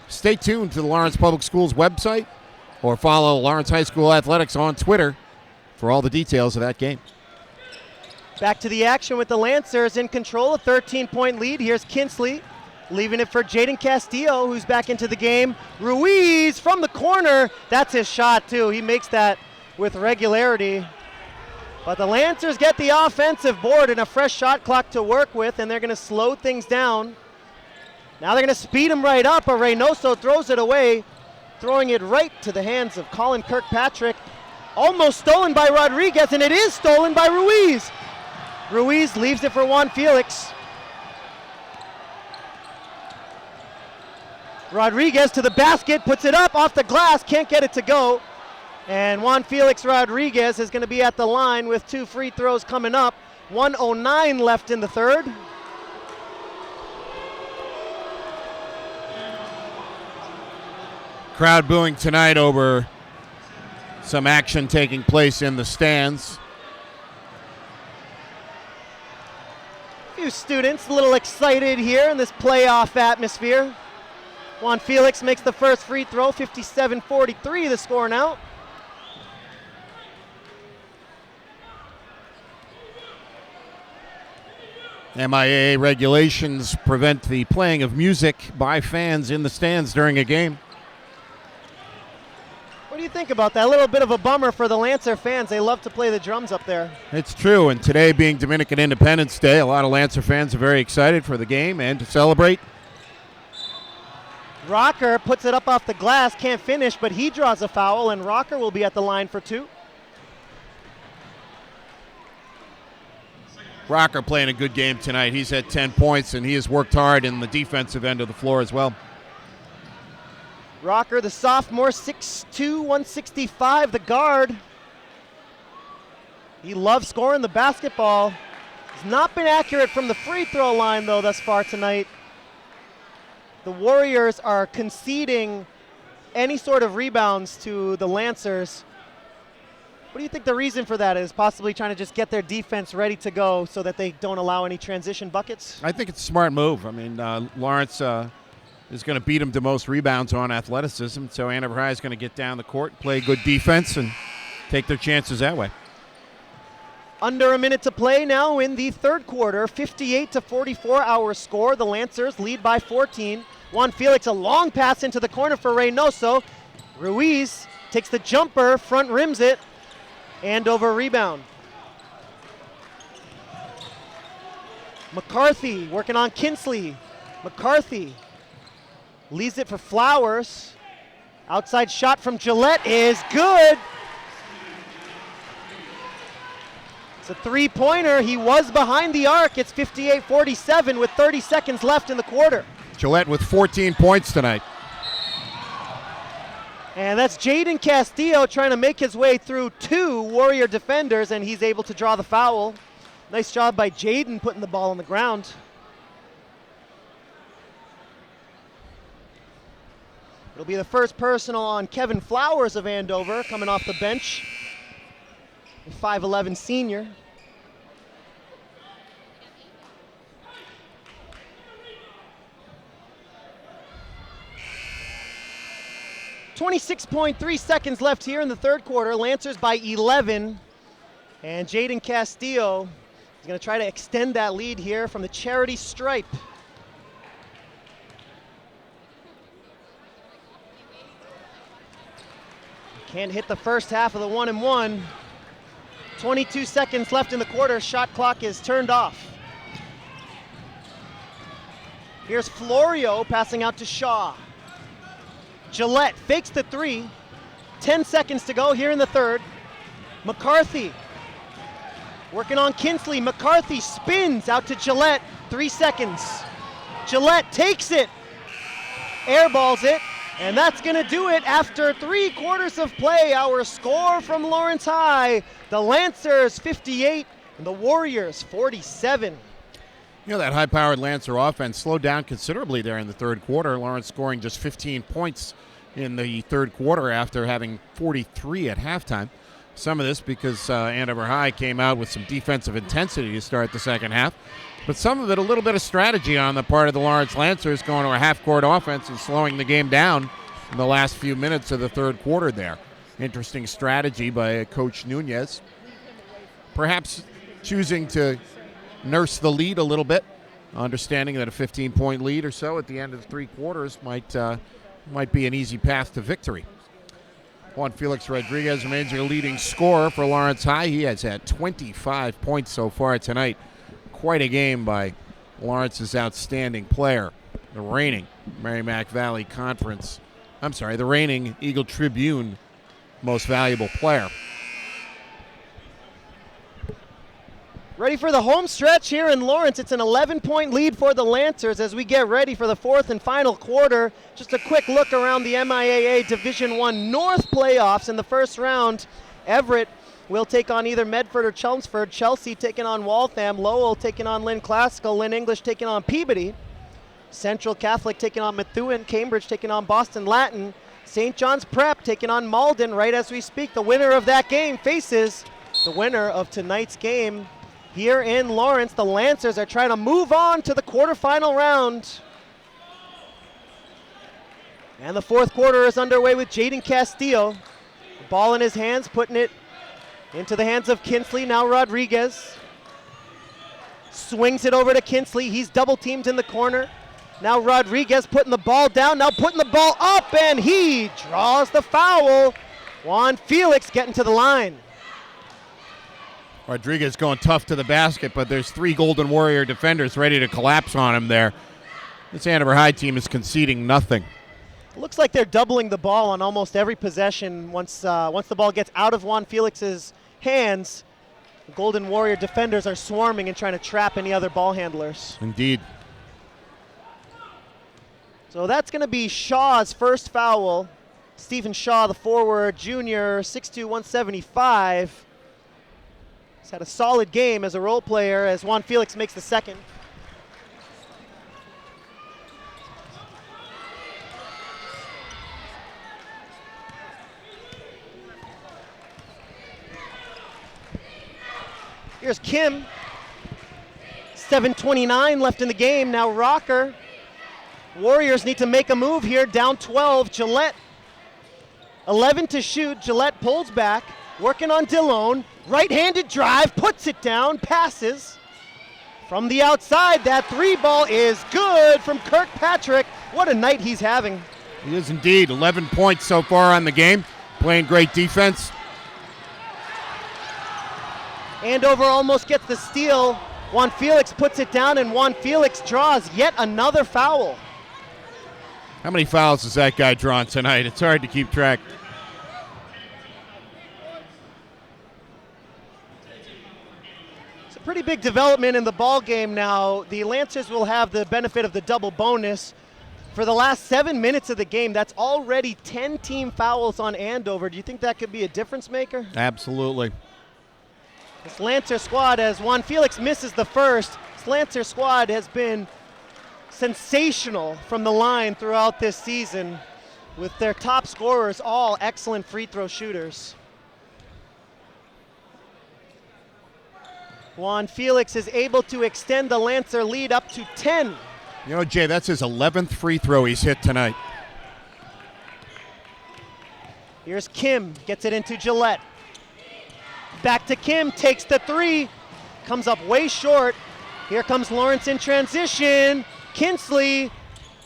Stay tuned to the Lawrence Public Schools website or follow Lawrence High School Athletics on Twitter for all the details of that game. Back to the action with the Lancers in control, a 13-point lead. Here's Kinsley leaving it for Jaden Castillo, who's back into the game. Ruiz from the corner. That's his shot, too. He makes that with regularity. But the Lancers get the offensive board and a fresh shot clock to work with, and they're going to slow things down. Now they're going to speed him right up, but Reynoso throws it away, throwing it right to the hands of Colin Kirkpatrick. Almost stolen by Rodriguez, and it is stolen by Ruiz. Ruiz leaves it for Juan Felix. Rodriguez to the basket, puts it up off the glass, can't get it to go. And Juan Felix Rodriguez is going to be at the line with 2 free throws coming up. 1:09 left in the third. Crowd booing tonight over some action taking place in the stands. A few students a little excited here in this playoff atmosphere. Juan Felix makes the first free throw, 57-43 the score now. MIAA regulations prevent the playing of music by fans in the stands during a game. What do you think about that? A little bit of a bummer for the Lancer fans. They love to play the drums up there. It's true, and today being Dominican Independence Day, a lot of Lancer fans are very excited for the game and to celebrate. Rocker puts it up off the glass, can't finish, but he draws a foul, and Rocker will be at the line for 2. Rocker playing a good game tonight. He's had 10 points, and he has worked hard in the defensive end of the floor as well. Rocker, the sophomore, 6'2", 165, the guard. He loves scoring the basketball. He's not been accurate from the free throw line, though, thus far tonight. The Warriors are conceding any sort of rebounds to the Lancers. What do you think the reason for that is? Possibly trying to just get their defense ready to go so that they don't allow any transition buckets? I think it's a smart move. I mean, Lawrence is going to beat them to most rebounds on athleticism, so Andover High is going to get down the court, play good defense, and take their chances that way. Under a minute to play now in the third quarter, 58-44 our score. The Lancers lead by 14. Juan Felix, a long pass into the corner for Reynoso. Ruiz takes the jumper, front rims it. Andover rebound. McCarthy working on Kinsley. McCarthy leaves it for Flowers. Outside shot from Gillette is good. It's a three-pointer. He was behind the arc. It's 58-47 with 30 seconds left in the quarter. Gillette with 14 points tonight. And that's Jaden Castillo trying to make his way through 2 Warrior defenders, and he's able to draw the foul. Nice job by Jaden putting the ball on the ground. It'll be the first personal on Kevin Flowers of Andover, coming off the bench. The 5'11 senior. .3 seconds left here in the third quarter. Lancers by 11. And Jaden Castillo is going to try to extend that lead here from the charity stripe. Can't hit the first half of the 1-and-1. 22 seconds left in the quarter. Shot clock is turned off. Here's Florio passing out to Shaw. Gillette fakes the 3, 10 seconds to go here in the third. McCarthy working on Kinsley. McCarthy spins out to Gillette. 3 seconds. Gillette takes it. Airballs it. And that's going to do it after 3 quarters of play. Our score from Lawrence High, the Lancers 58 and the Warriors 47. You know, that high-powered Lancer offense slowed down considerably there in the third quarter. Lawrence scoring just 15 points in the third quarter after having 43 at halftime. Some of this because Andover High came out with some defensive intensity to start the second half. But some of it, a little bit of strategy on the part of the Lawrence Lancers, going to a half-court offense and slowing the game down in the last few minutes of the third quarter there. Interesting strategy by Coach Nunez. Perhaps choosing to nurse the lead a little bit, understanding that a 15-point lead or so at the end of 3 quarters might be an easy path to victory. Juan Felix Rodriguez remains your leading scorer for Lawrence High. He has had 25 points so far tonight. Quite a game by Lawrence's outstanding player, the reigning Merrimack Valley Conference. The reigning Eagle Tribune most valuable player. Ready for the home stretch here in Lawrence. It's an 11-point lead for the Lancers as we get ready for the fourth and final quarter. Just a quick look around the MIAA Division I North playoffs. In the first round, Everett will take on either Medford or Chelmsford. Chelsea taking on Waltham. Lowell taking on Lynn Classical. Lynn English taking on Peabody. Central Catholic taking on Methuen. Cambridge taking on Boston Latin. St. John's Prep taking on Malden right as we speak. The winner of that game faces the winner of tonight's game here in Lawrence. The Lancers are trying to move on to the quarterfinal round. And the fourth quarter is underway with Jaden Castillo. The ball in his hands, putting it into the hands of Kinsley. Now Rodriguez swings it over to Kinsley. He's double teamed in the corner. Now Rodriguez putting the ball down, now putting the ball up, and he draws the foul. Juan Felix getting to the line. Rodriguez going tough to the basket, but there's 3 Golden Warrior defenders ready to collapse on him there. This Andover High team is conceding nothing. Looks like they're doubling the ball on almost every possession. Once the ball gets out of Juan Felix's hands, the Golden Warrior defenders are swarming and trying to trap any other ball handlers. Indeed. So that's going to be Shaw's first foul. Stephen Shaw, the forward, junior, 6'2", 175. He's had a solid game as a role player as Juan Felix makes the second. Here's Kim. 7:29 left in the game. Now Rocker. Warriors need to make a move here. Down 12. Gillette. 11 to shoot. Gillette pulls back. Working on Dillon. Right-handed drive. Puts it down. Passes. From the outside. That 3 ball is good from Kirkpatrick. What a night he's having. He is indeed. 11 points so far on the game. Playing great defense. Andover almost gets the steal. Juan Felix puts it down, and Juan Felix draws yet another foul. How many fouls has that guy drawn tonight? It's hard to keep track. It's a pretty big development in the ball game now. The Lancers will have the benefit of the double bonus. For the last 7 minutes of the game, that's already 10 team fouls on Andover. Do you think that could be a difference maker? Absolutely. This Lancer squad, as Juan Felix misses the first, this Lancer squad has been sensational from the line throughout this season, with their top scorers all excellent free throw shooters. Juan Felix is able to extend the Lancer lead up to 10. You know, Jay, that's his 11th free throw he's hit tonight. Here's Kim, gets it into Gillette. Back to Kim, takes the 3, comes up way short. Here comes Lawrence in transition. Kinsley,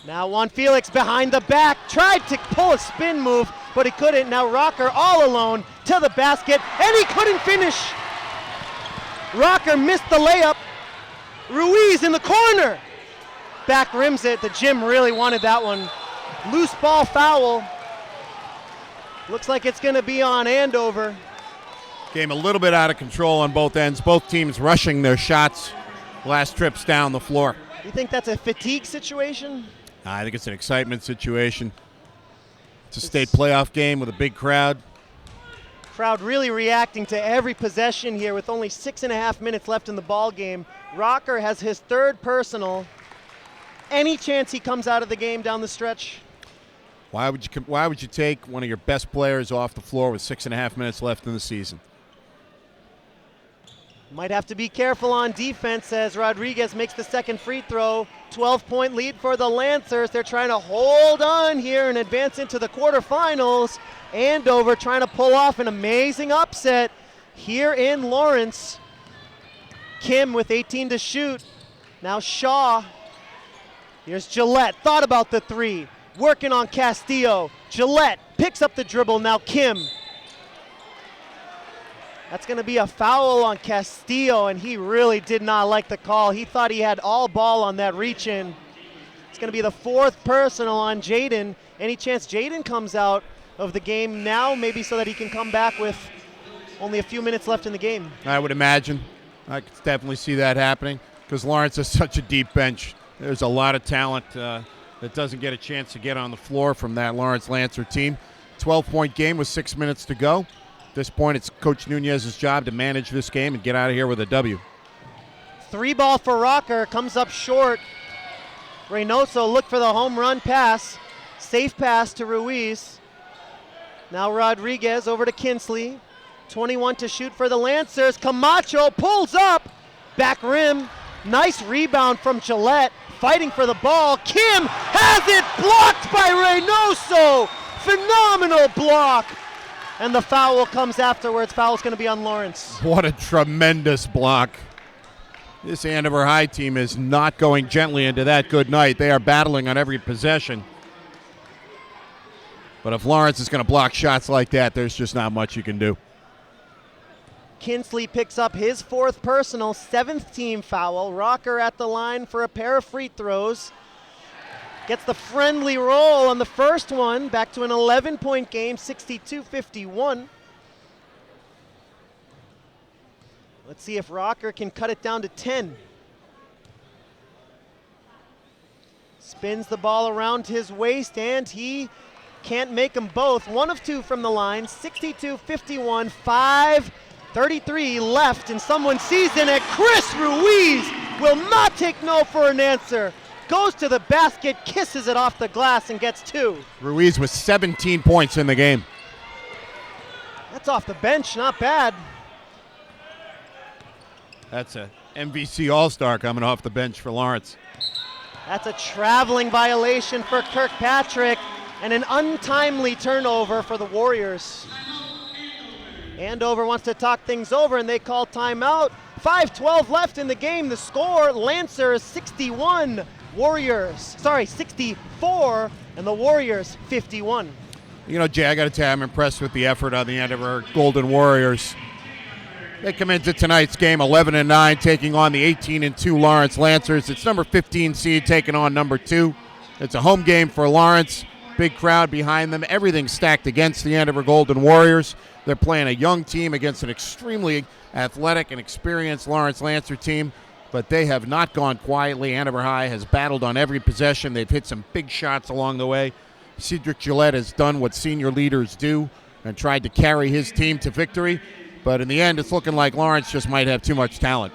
now Juan Felix behind the back, tried to pull a spin move, but he couldn't. Now Rocker all alone to the basket, and he couldn't finish. Rocker missed the layup. Ruiz in the corner. Back rims it. The gym really wanted that one. Loose ball foul. Looks like it's going to be on Andover. Game a little bit out of control on both ends. Both teams rushing their shots last trips down the floor. You think that's a fatigue situation? I think it's an excitement situation. It's a state playoff game with a big crowd. Crowd really reacting to every possession here with only 6.5 minutes left in the ball game. Rocker has his third personal. Any chance he comes out of the game down the stretch? Why would you take one of your best players off the floor with 6.5 minutes left in the season? Might have to be careful on defense as Rodriguez makes the second free throw. 12-point lead for the Lancers. They're trying to hold on here and advance into the quarterfinals. Andover trying to pull off an amazing upset here in Lawrence. Kim with 18 to shoot. Now Shaw. Here's Gillette. Thought about the three. Working on Castillo. Gillette picks up the dribble. Now Kim. That's going to be a foul on Castillo, and he really did not like the call. He thought he had all ball on that reach-in. It's going to be the fourth personal on Jaden. Any chance Jaden comes out of the game now, maybe so that he can come back with only a few minutes left in the game? I would imagine. I could definitely see that happening because Lawrence has such a deep bench. There's a lot of talent that doesn't get a chance to get on the floor from that Lawrence Lancer team. 12-point game with 6 minutes to go. At this point, it's Coach Nunez's job to manage this game and get out of here with a W. 3-ball for Rocker, comes up short. Reynoso looked for the home run pass. Safe pass to Ruiz. Now Rodriguez over to Kinsley. 21 to shoot for the Lancers. Camacho pulls up. Back rim. Nice rebound from Gillette. Fighting for the ball. Kim has it blocked by Reynoso. Phenomenal block. And the foul comes afterwards. Foul's going to be on Lawrence. What a tremendous block. This Andover High team is not going gently into that good night. They are battling on every possession. But if Lawrence is going to block shots like that, there's just not much you can do. Kinsley picks up his fourth personal, 7th team foul. Rocker at the line for a pair of free throws. Gets the friendly roll on the first one. Back to an 11-point game, 62-51. Let's see if Rocker can cut it down to 10. Spins the ball around his waist, and he can't make them both. 1 of 2 from the line, 62-51, 5:33 left, and someone sees it, and Chris Ruiz will not take no for an answer. Goes to the basket, kisses it off the glass, and gets 2. Ruiz with 17 points in the game. That's off the bench, not bad. That's a MVC All-Star coming off the bench for Lawrence. That's a traveling violation for Kirkpatrick and an untimely turnover for the Warriors. Andover wants to talk things over, and they call timeout. 5:12 left in the game. The score, Lancers 61, 64, and the Warriors 51. You know, Jay, I got to tell you, I'm impressed with the effort on the end of our Golden Warriors. They come into tonight's game 11-9, taking on the 18-2 Lawrence Lancers. It's number 15 seed taking on number 2. It's a home game for Lawrence. Big crowd behind them. Everything stacked against the Andover Golden Warriors. They're playing a young team against an extremely athletic and experienced Lawrence Lancer team, but they have not gone quietly. Andover High has battled on every possession. They've hit some big shots along the way. Cedric Gillette has done what senior leaders do and tried to carry his team to victory, but in the end, it's looking like Lawrence just might have too much talent.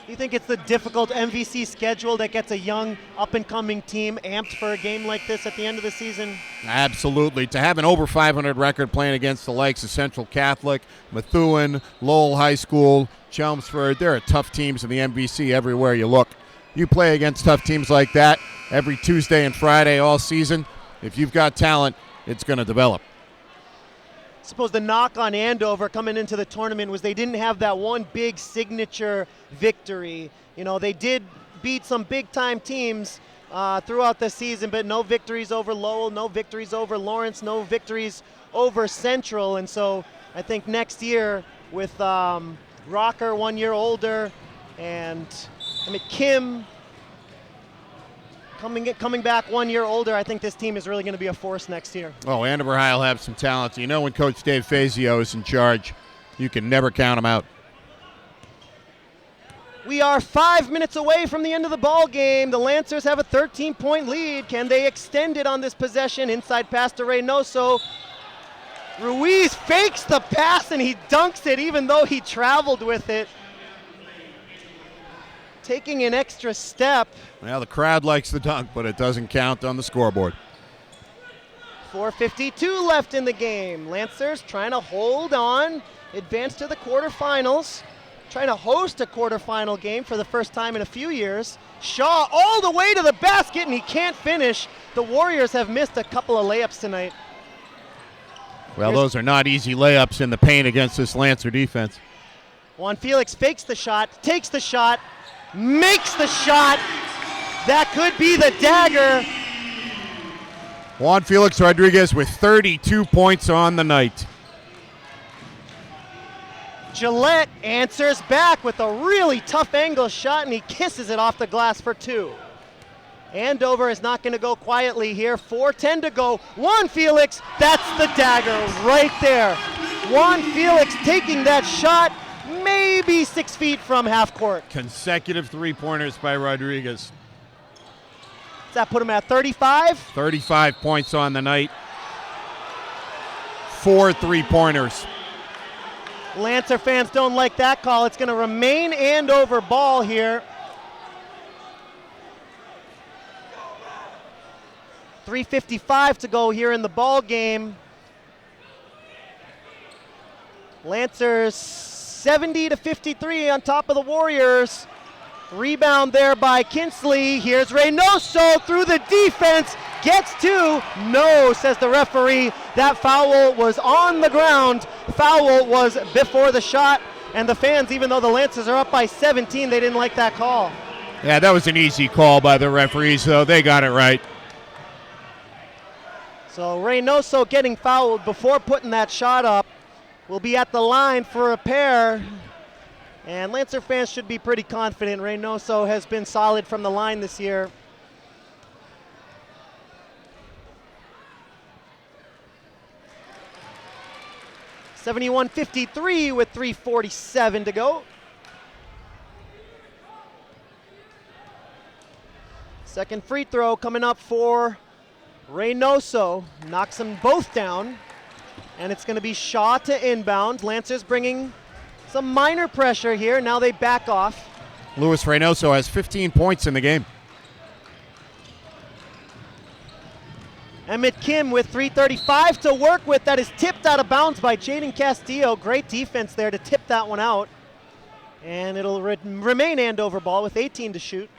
Do you think it's the difficult MVC schedule that gets a young, up-and-coming team amped for a game like this at the end of the season? Absolutely. To have an over 500 record playing against the likes of Central Catholic, Methuen, Lowell High School, Chelmsford, there are tough teams in the MVC everywhere you look. You play against tough teams like that every Tuesday and Friday all season. If you've got talent, it's going to develop. I suppose the knock on Andover coming into the tournament was they didn't have that one big signature victory. You know, they did beat some big-time teams throughout the season, but no victories over Lowell, no victories over Lawrence, no victories over Central. And so I think next year with Rocker 1 year older and Kim Coming back 1 year older, I think this team is really going to be a force next year. Oh, Andover High will have some talent. You know, when Coach Dave Fazio is in charge, you can never count him out. We are 5 minutes away from the end of the ball game. The Lancers have a 13-point lead. Can they extend it on this possession? Inside pass to Reynoso. Ruiz fakes the pass and he dunks it even though he traveled with it. Taking an extra step. Well, the crowd likes the dunk, but it doesn't count on the scoreboard. 4:52 left in the game. Lancers trying to hold on, advance to the quarterfinals, trying to host a quarterfinal game for the first time in a few years. Shaw all the way to the basket and he can't finish. The Warriors have missed a couple of layups tonight. Well, those are not easy layups in the paint against this Lancer defense. Juan Felix fakes the shot, takes the shot, makes the shot. That could be the dagger. Juan Felix Rodriguez with 32 points on the night. Gillette answers back with a really tough angle shot and he kisses it off the glass for 2. Andover is not going to go quietly here. 4:10 to go. Juan Felix, that's the dagger right there. Juan Felix taking that shot, maybe 6 feet from half court. Consecutive three-pointers by Rodriguez. Does that put him at 35? 35 points on the night. 4 three-pointers. Lancer fans don't like that call. It's going to remain Andover ball here. 3:55 to go here in the ball game. Lancers 70-53 on top of the Warriors. Rebound there by Kinsley. Here's Reynoso through the defense. Gets 2. No, says the referee. That foul was on the ground. Foul was before the shot. And the fans, even though the Lancers are up by 17, they didn't like that call. Yeah, that was an easy call by the referees, though. They got it right. So Reynoso getting fouled before putting that shot up. Will be at the line for a pair. And Lancer fans should be pretty confident. Reynoso has been solid from the line this year. (71-53) with 3:47 to go. Second free throw coming up for Reynoso. Knocks them both down. And it's going to be Shaw to inbound. Lancers bringing some minor pressure here. Now they back off. Luis Reynoso has 15 points in the game. Emmett Kim with 3:35 to work with. That is tipped out of bounds by Jaden Castillo. Great defense there to tip that one out. And it'll remain Andover ball with 18 to shoot.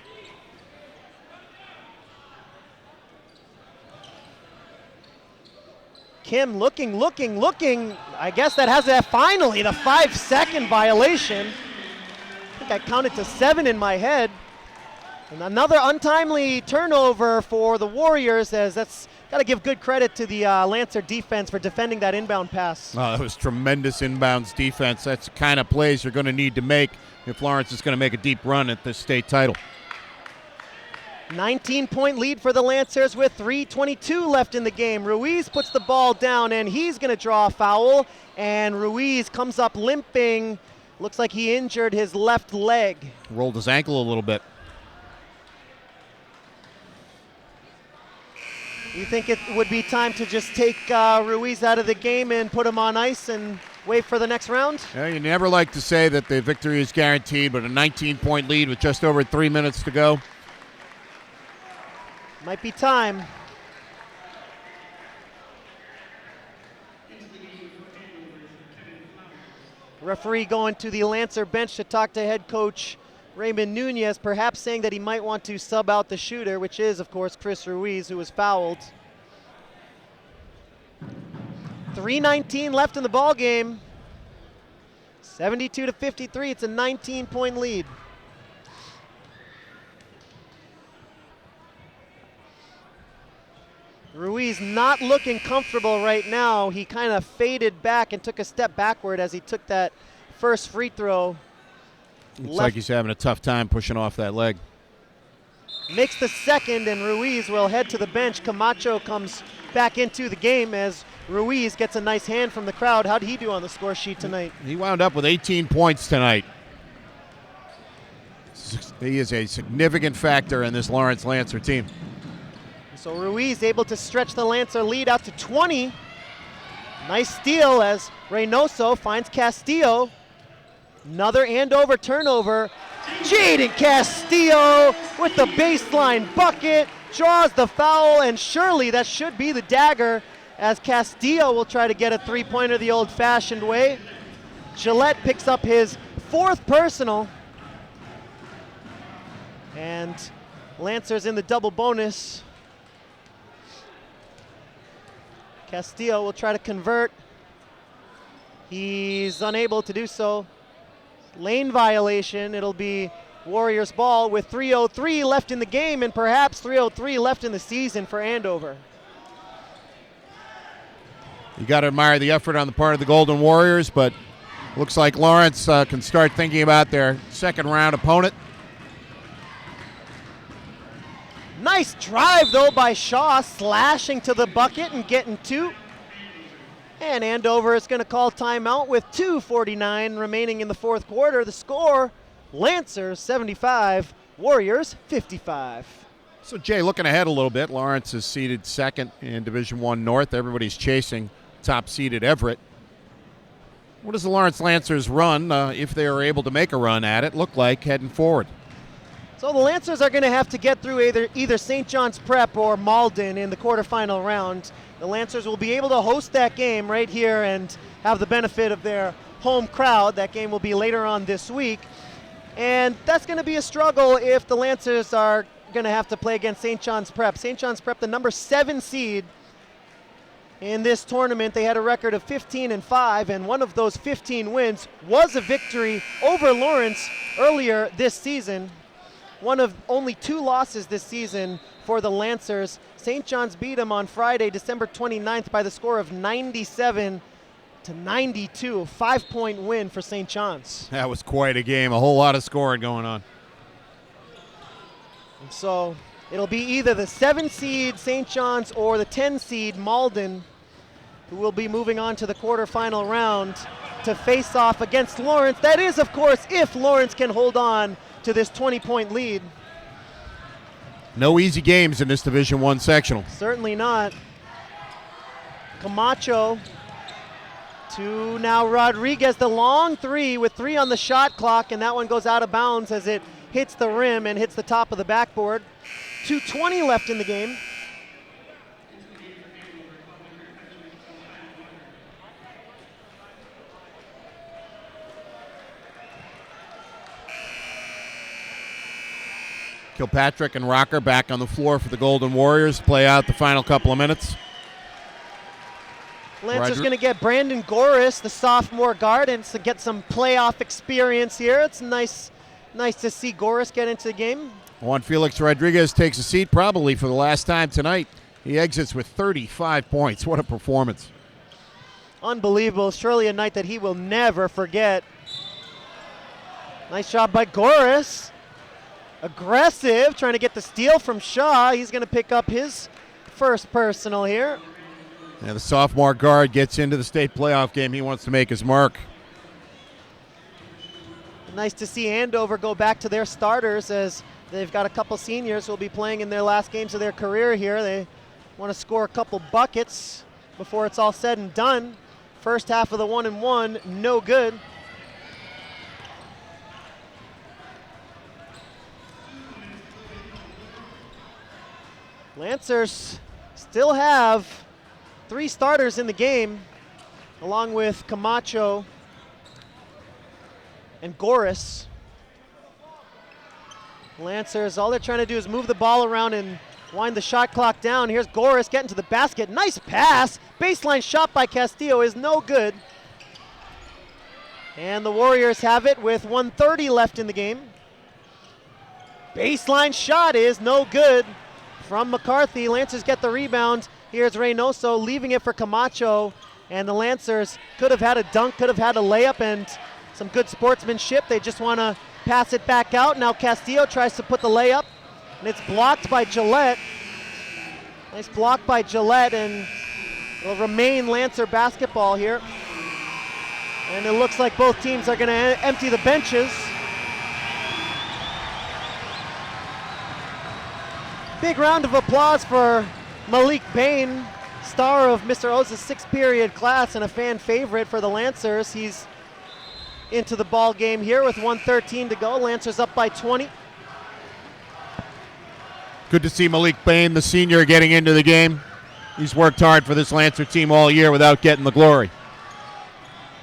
Kim looking. I guess that has that finally, the 5-second violation. I think I counted to 7 in my head. And another untimely turnover for the Warriors, as that's got to give good credit to the Lancer defense for defending that inbound pass. Oh, that was tremendous inbounds defense. That's the kind of plays you're going to need to make if Lawrence is going to make a deep run at the state title. 19-point lead for the Lancers with 3:22 left in the game. Ruiz puts the ball down and he's going to draw a foul. And Ruiz comes up limping. Looks like he injured his left leg. Rolled his ankle a little bit. You think it would be time to just take Ruiz out of the game and put him on ice and wait for the next round? Yeah, you never like to say that the victory is guaranteed, but a 19-point lead with just over 3 minutes to go. Might be time. Referee going to the Lancer bench to talk to head coach Raymond Nunez, perhaps saying that he might want to sub out the shooter, which is, of course, Chris Ruiz, who was fouled. 3:19 left in the ball game. 72-53. It's a 19-point lead. Ruiz not looking comfortable right now. He kind of faded back and took a step backward as he took that first free throw. Looks like he's having a tough time pushing off that leg. makes the second, and Ruiz will head to the bench. Camacho comes back into the game as Ruiz gets a nice hand from the crowd. How'd he do on the score sheet tonight? He wound up with 18 points tonight. He is a significant factor in this Lawrence Lancer team. So Ruiz able to stretch the Lancer lead out to 20. Nice steal as Reynoso finds Castillo. Another Andover turnover. Jaden Castillo with the baseline bucket, draws the foul, and surely that should be the dagger as Castillo will try to get a three-pointer the old-fashioned way. Gillette picks up his 4th personal. And Lancers in the double bonus. Castillo will try to convert. He's unable to do so. Lane violation. It'll be Warriors ball with 3:03 left in the game and perhaps 3:03 left in the season for Andover. You got to admire the effort on the part of the Golden Warriors, but looks like Lawrence can start thinking about their second round opponent. Nice drive though by Shaw, slashing to the bucket and getting 2. And Andover is going to call timeout with 2:49 remaining in the 4th quarter. The score, Lancers 75, Warriors 55. So Jay, looking ahead a little bit, Lawrence is seeded 2nd in Division I North. Everybody's chasing top-seeded Everett. What does the Lawrence Lancers run, if they are able to make a run at it, look like heading forward? So the Lancers are going to have to get through either St. John's Prep or Malden in the quarterfinal round. The Lancers will be able to host that game right here and have the benefit of their home crowd. That game will be later on this week. And that's going to be a struggle if the Lancers are going to have to play against St. John's Prep. St. John's Prep, the number 7 seed in this tournament. They had a record of 15-5, and one of those 15 wins was a victory over Lawrence earlier this season. One of only 2 losses this season for the Lancers. St. John's beat them on Friday, December 29th by the score of 97-92, a 5-point win for St. John's. That was quite a game, a whole lot of scoring going on. And so it'll be either the 7 seed St. John's or the 10 seed Malden who will be moving on to the quarterfinal round to face off against Lawrence. That is, of course, if Lawrence can hold on to this 20-point lead. No easy games in this Division I sectional. Certainly not. Camacho to now Rodriguez, the long 3 with 3 on the shot clock, and that one goes out of bounds as it hits the rim and hits the top of the backboard. 2:20 left in the game. Kilpatrick and Rocker back on the floor for the Golden Warriors. Play out the final couple of minutes. Lancer's going to get Brandon Goris, the sophomore guard, and to get some playoff experience here. It's nice to see Goris get into the game. Juan Felix Rodriguez takes a seat probably for the last time tonight. He exits with 35 points. What a performance. Unbelievable. Surely a night that he will never forget. Nice job by Goris. Aggressive, trying to get the steal from Shaw. He's going to pick up his first personal here. And the sophomore guard gets into the state playoff game. He wants to make his mark. Nice to see Andover go back to their starters as they've got a couple seniors who will be playing in their last games of their career here. They want to score a couple buckets before it's all said and done. First half of the 1-1, no good. Lancers still have 3 starters in the game, along with Camacho and Goris. Lancers, all they're trying to do is move the ball around and wind the shot clock down. Here's Goris getting to the basket. Nice pass. Baseline shot by Castillo is no good. And the Warriors have it with 1:30 left in the game. Baseline shot is no good from McCarthy. Lancers get the rebound. Here's Reynoso leaving it for Camacho. And the Lancers could have had a dunk, could have had a layup, and some good sportsmanship. They just want to pass it back out. Now Castillo tries to put the layup. And it's blocked by Gillette. Nice block by Gillette, and it'll remain Lancer basketball here. And it looks like both teams are going to empty the benches. Big round of applause for Malik Bain, star of Mr. O's sixth period class and a fan favorite for the Lancers. He's into the ball game here with 1:13 to go. Lancers up by 20. Good to see Malik Bain, the senior, getting into the game. He's worked hard for this Lancer team all year without getting the glory.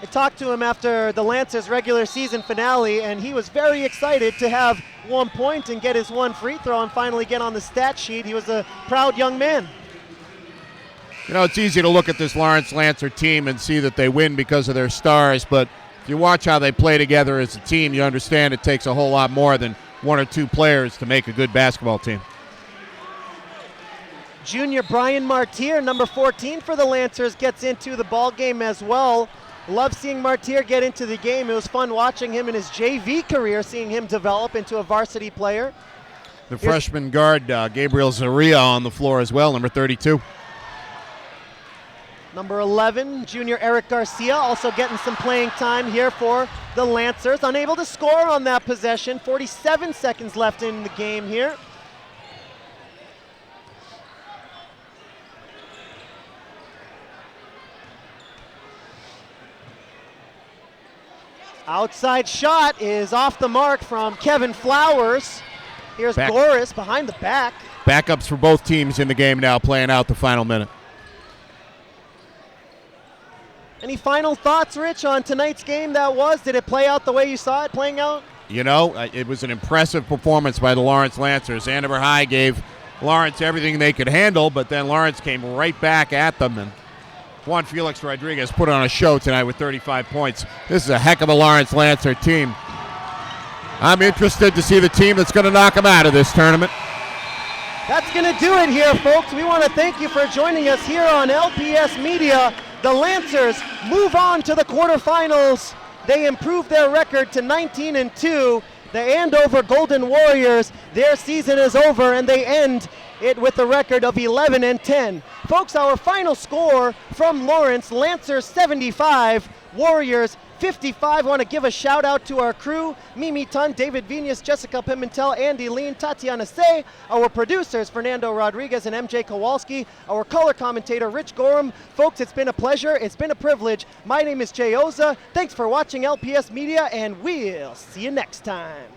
I talked to him after the Lancers regular season finale, and he was very excited to have 1 point and get his one free throw and finally get on the stat sheet. He was a proud young man. You know, it's easy to look at this Lawrence Lancer team and see that they win because of their stars, but if you watch how they play together as a team, you understand it takes a whole lot more than one or two players to make a good basketball team. Junior Brian Martier, number 14 for the Lancers, gets into the ball game as well. Love seeing Martier get into the game. It was fun watching him in his JV career, seeing him develop into a varsity player. The freshman guard, Gabriel Zaria, on the floor as well, number 32. Number 11, junior Eric Garcia, also getting some playing time here for the Lancers. Unable to score on that possession. 47 seconds left in the game here. Outside shot is off the mark from Kevin Flowers. Here's Goris behind the back. Backups for both teams in the game now, playing out the final minute. Any final thoughts, Rich, on tonight's game that was? Did it play out the way you saw it playing out? You know, it was an impressive performance by the Lawrence Lancers. Andover High gave Lawrence everything they could handle, but then Lawrence came right back at them, and Juan Felix Rodriguez put on a show tonight with 35 points. This is a heck of a Lawrence Lancer team. I'm interested to see the team that's going to knock them out of this tournament. That's going to do it here, folks. We want to thank you for joining us here on LPS Media. The Lancers move on to the quarterfinals. They improve their record to 19-2. The Andover Golden Warriors, their season is over, and they end it with a record of 11-10. Folks, our final score from Lawrence: Lancers 75, Warriors 55. I want to give a shout out to our crew: Mimi Tun, David Venus, Jessica Pimentel, Andy Lean, Tatiana Say, our producers Fernando Rodriguez and MJ Kowalski, our color commentator Rich Gorham. Folks, it's been a pleasure, it's been a privilege. My name is Jay Oza. Thanks for watching LPS Media, and we'll see you next time.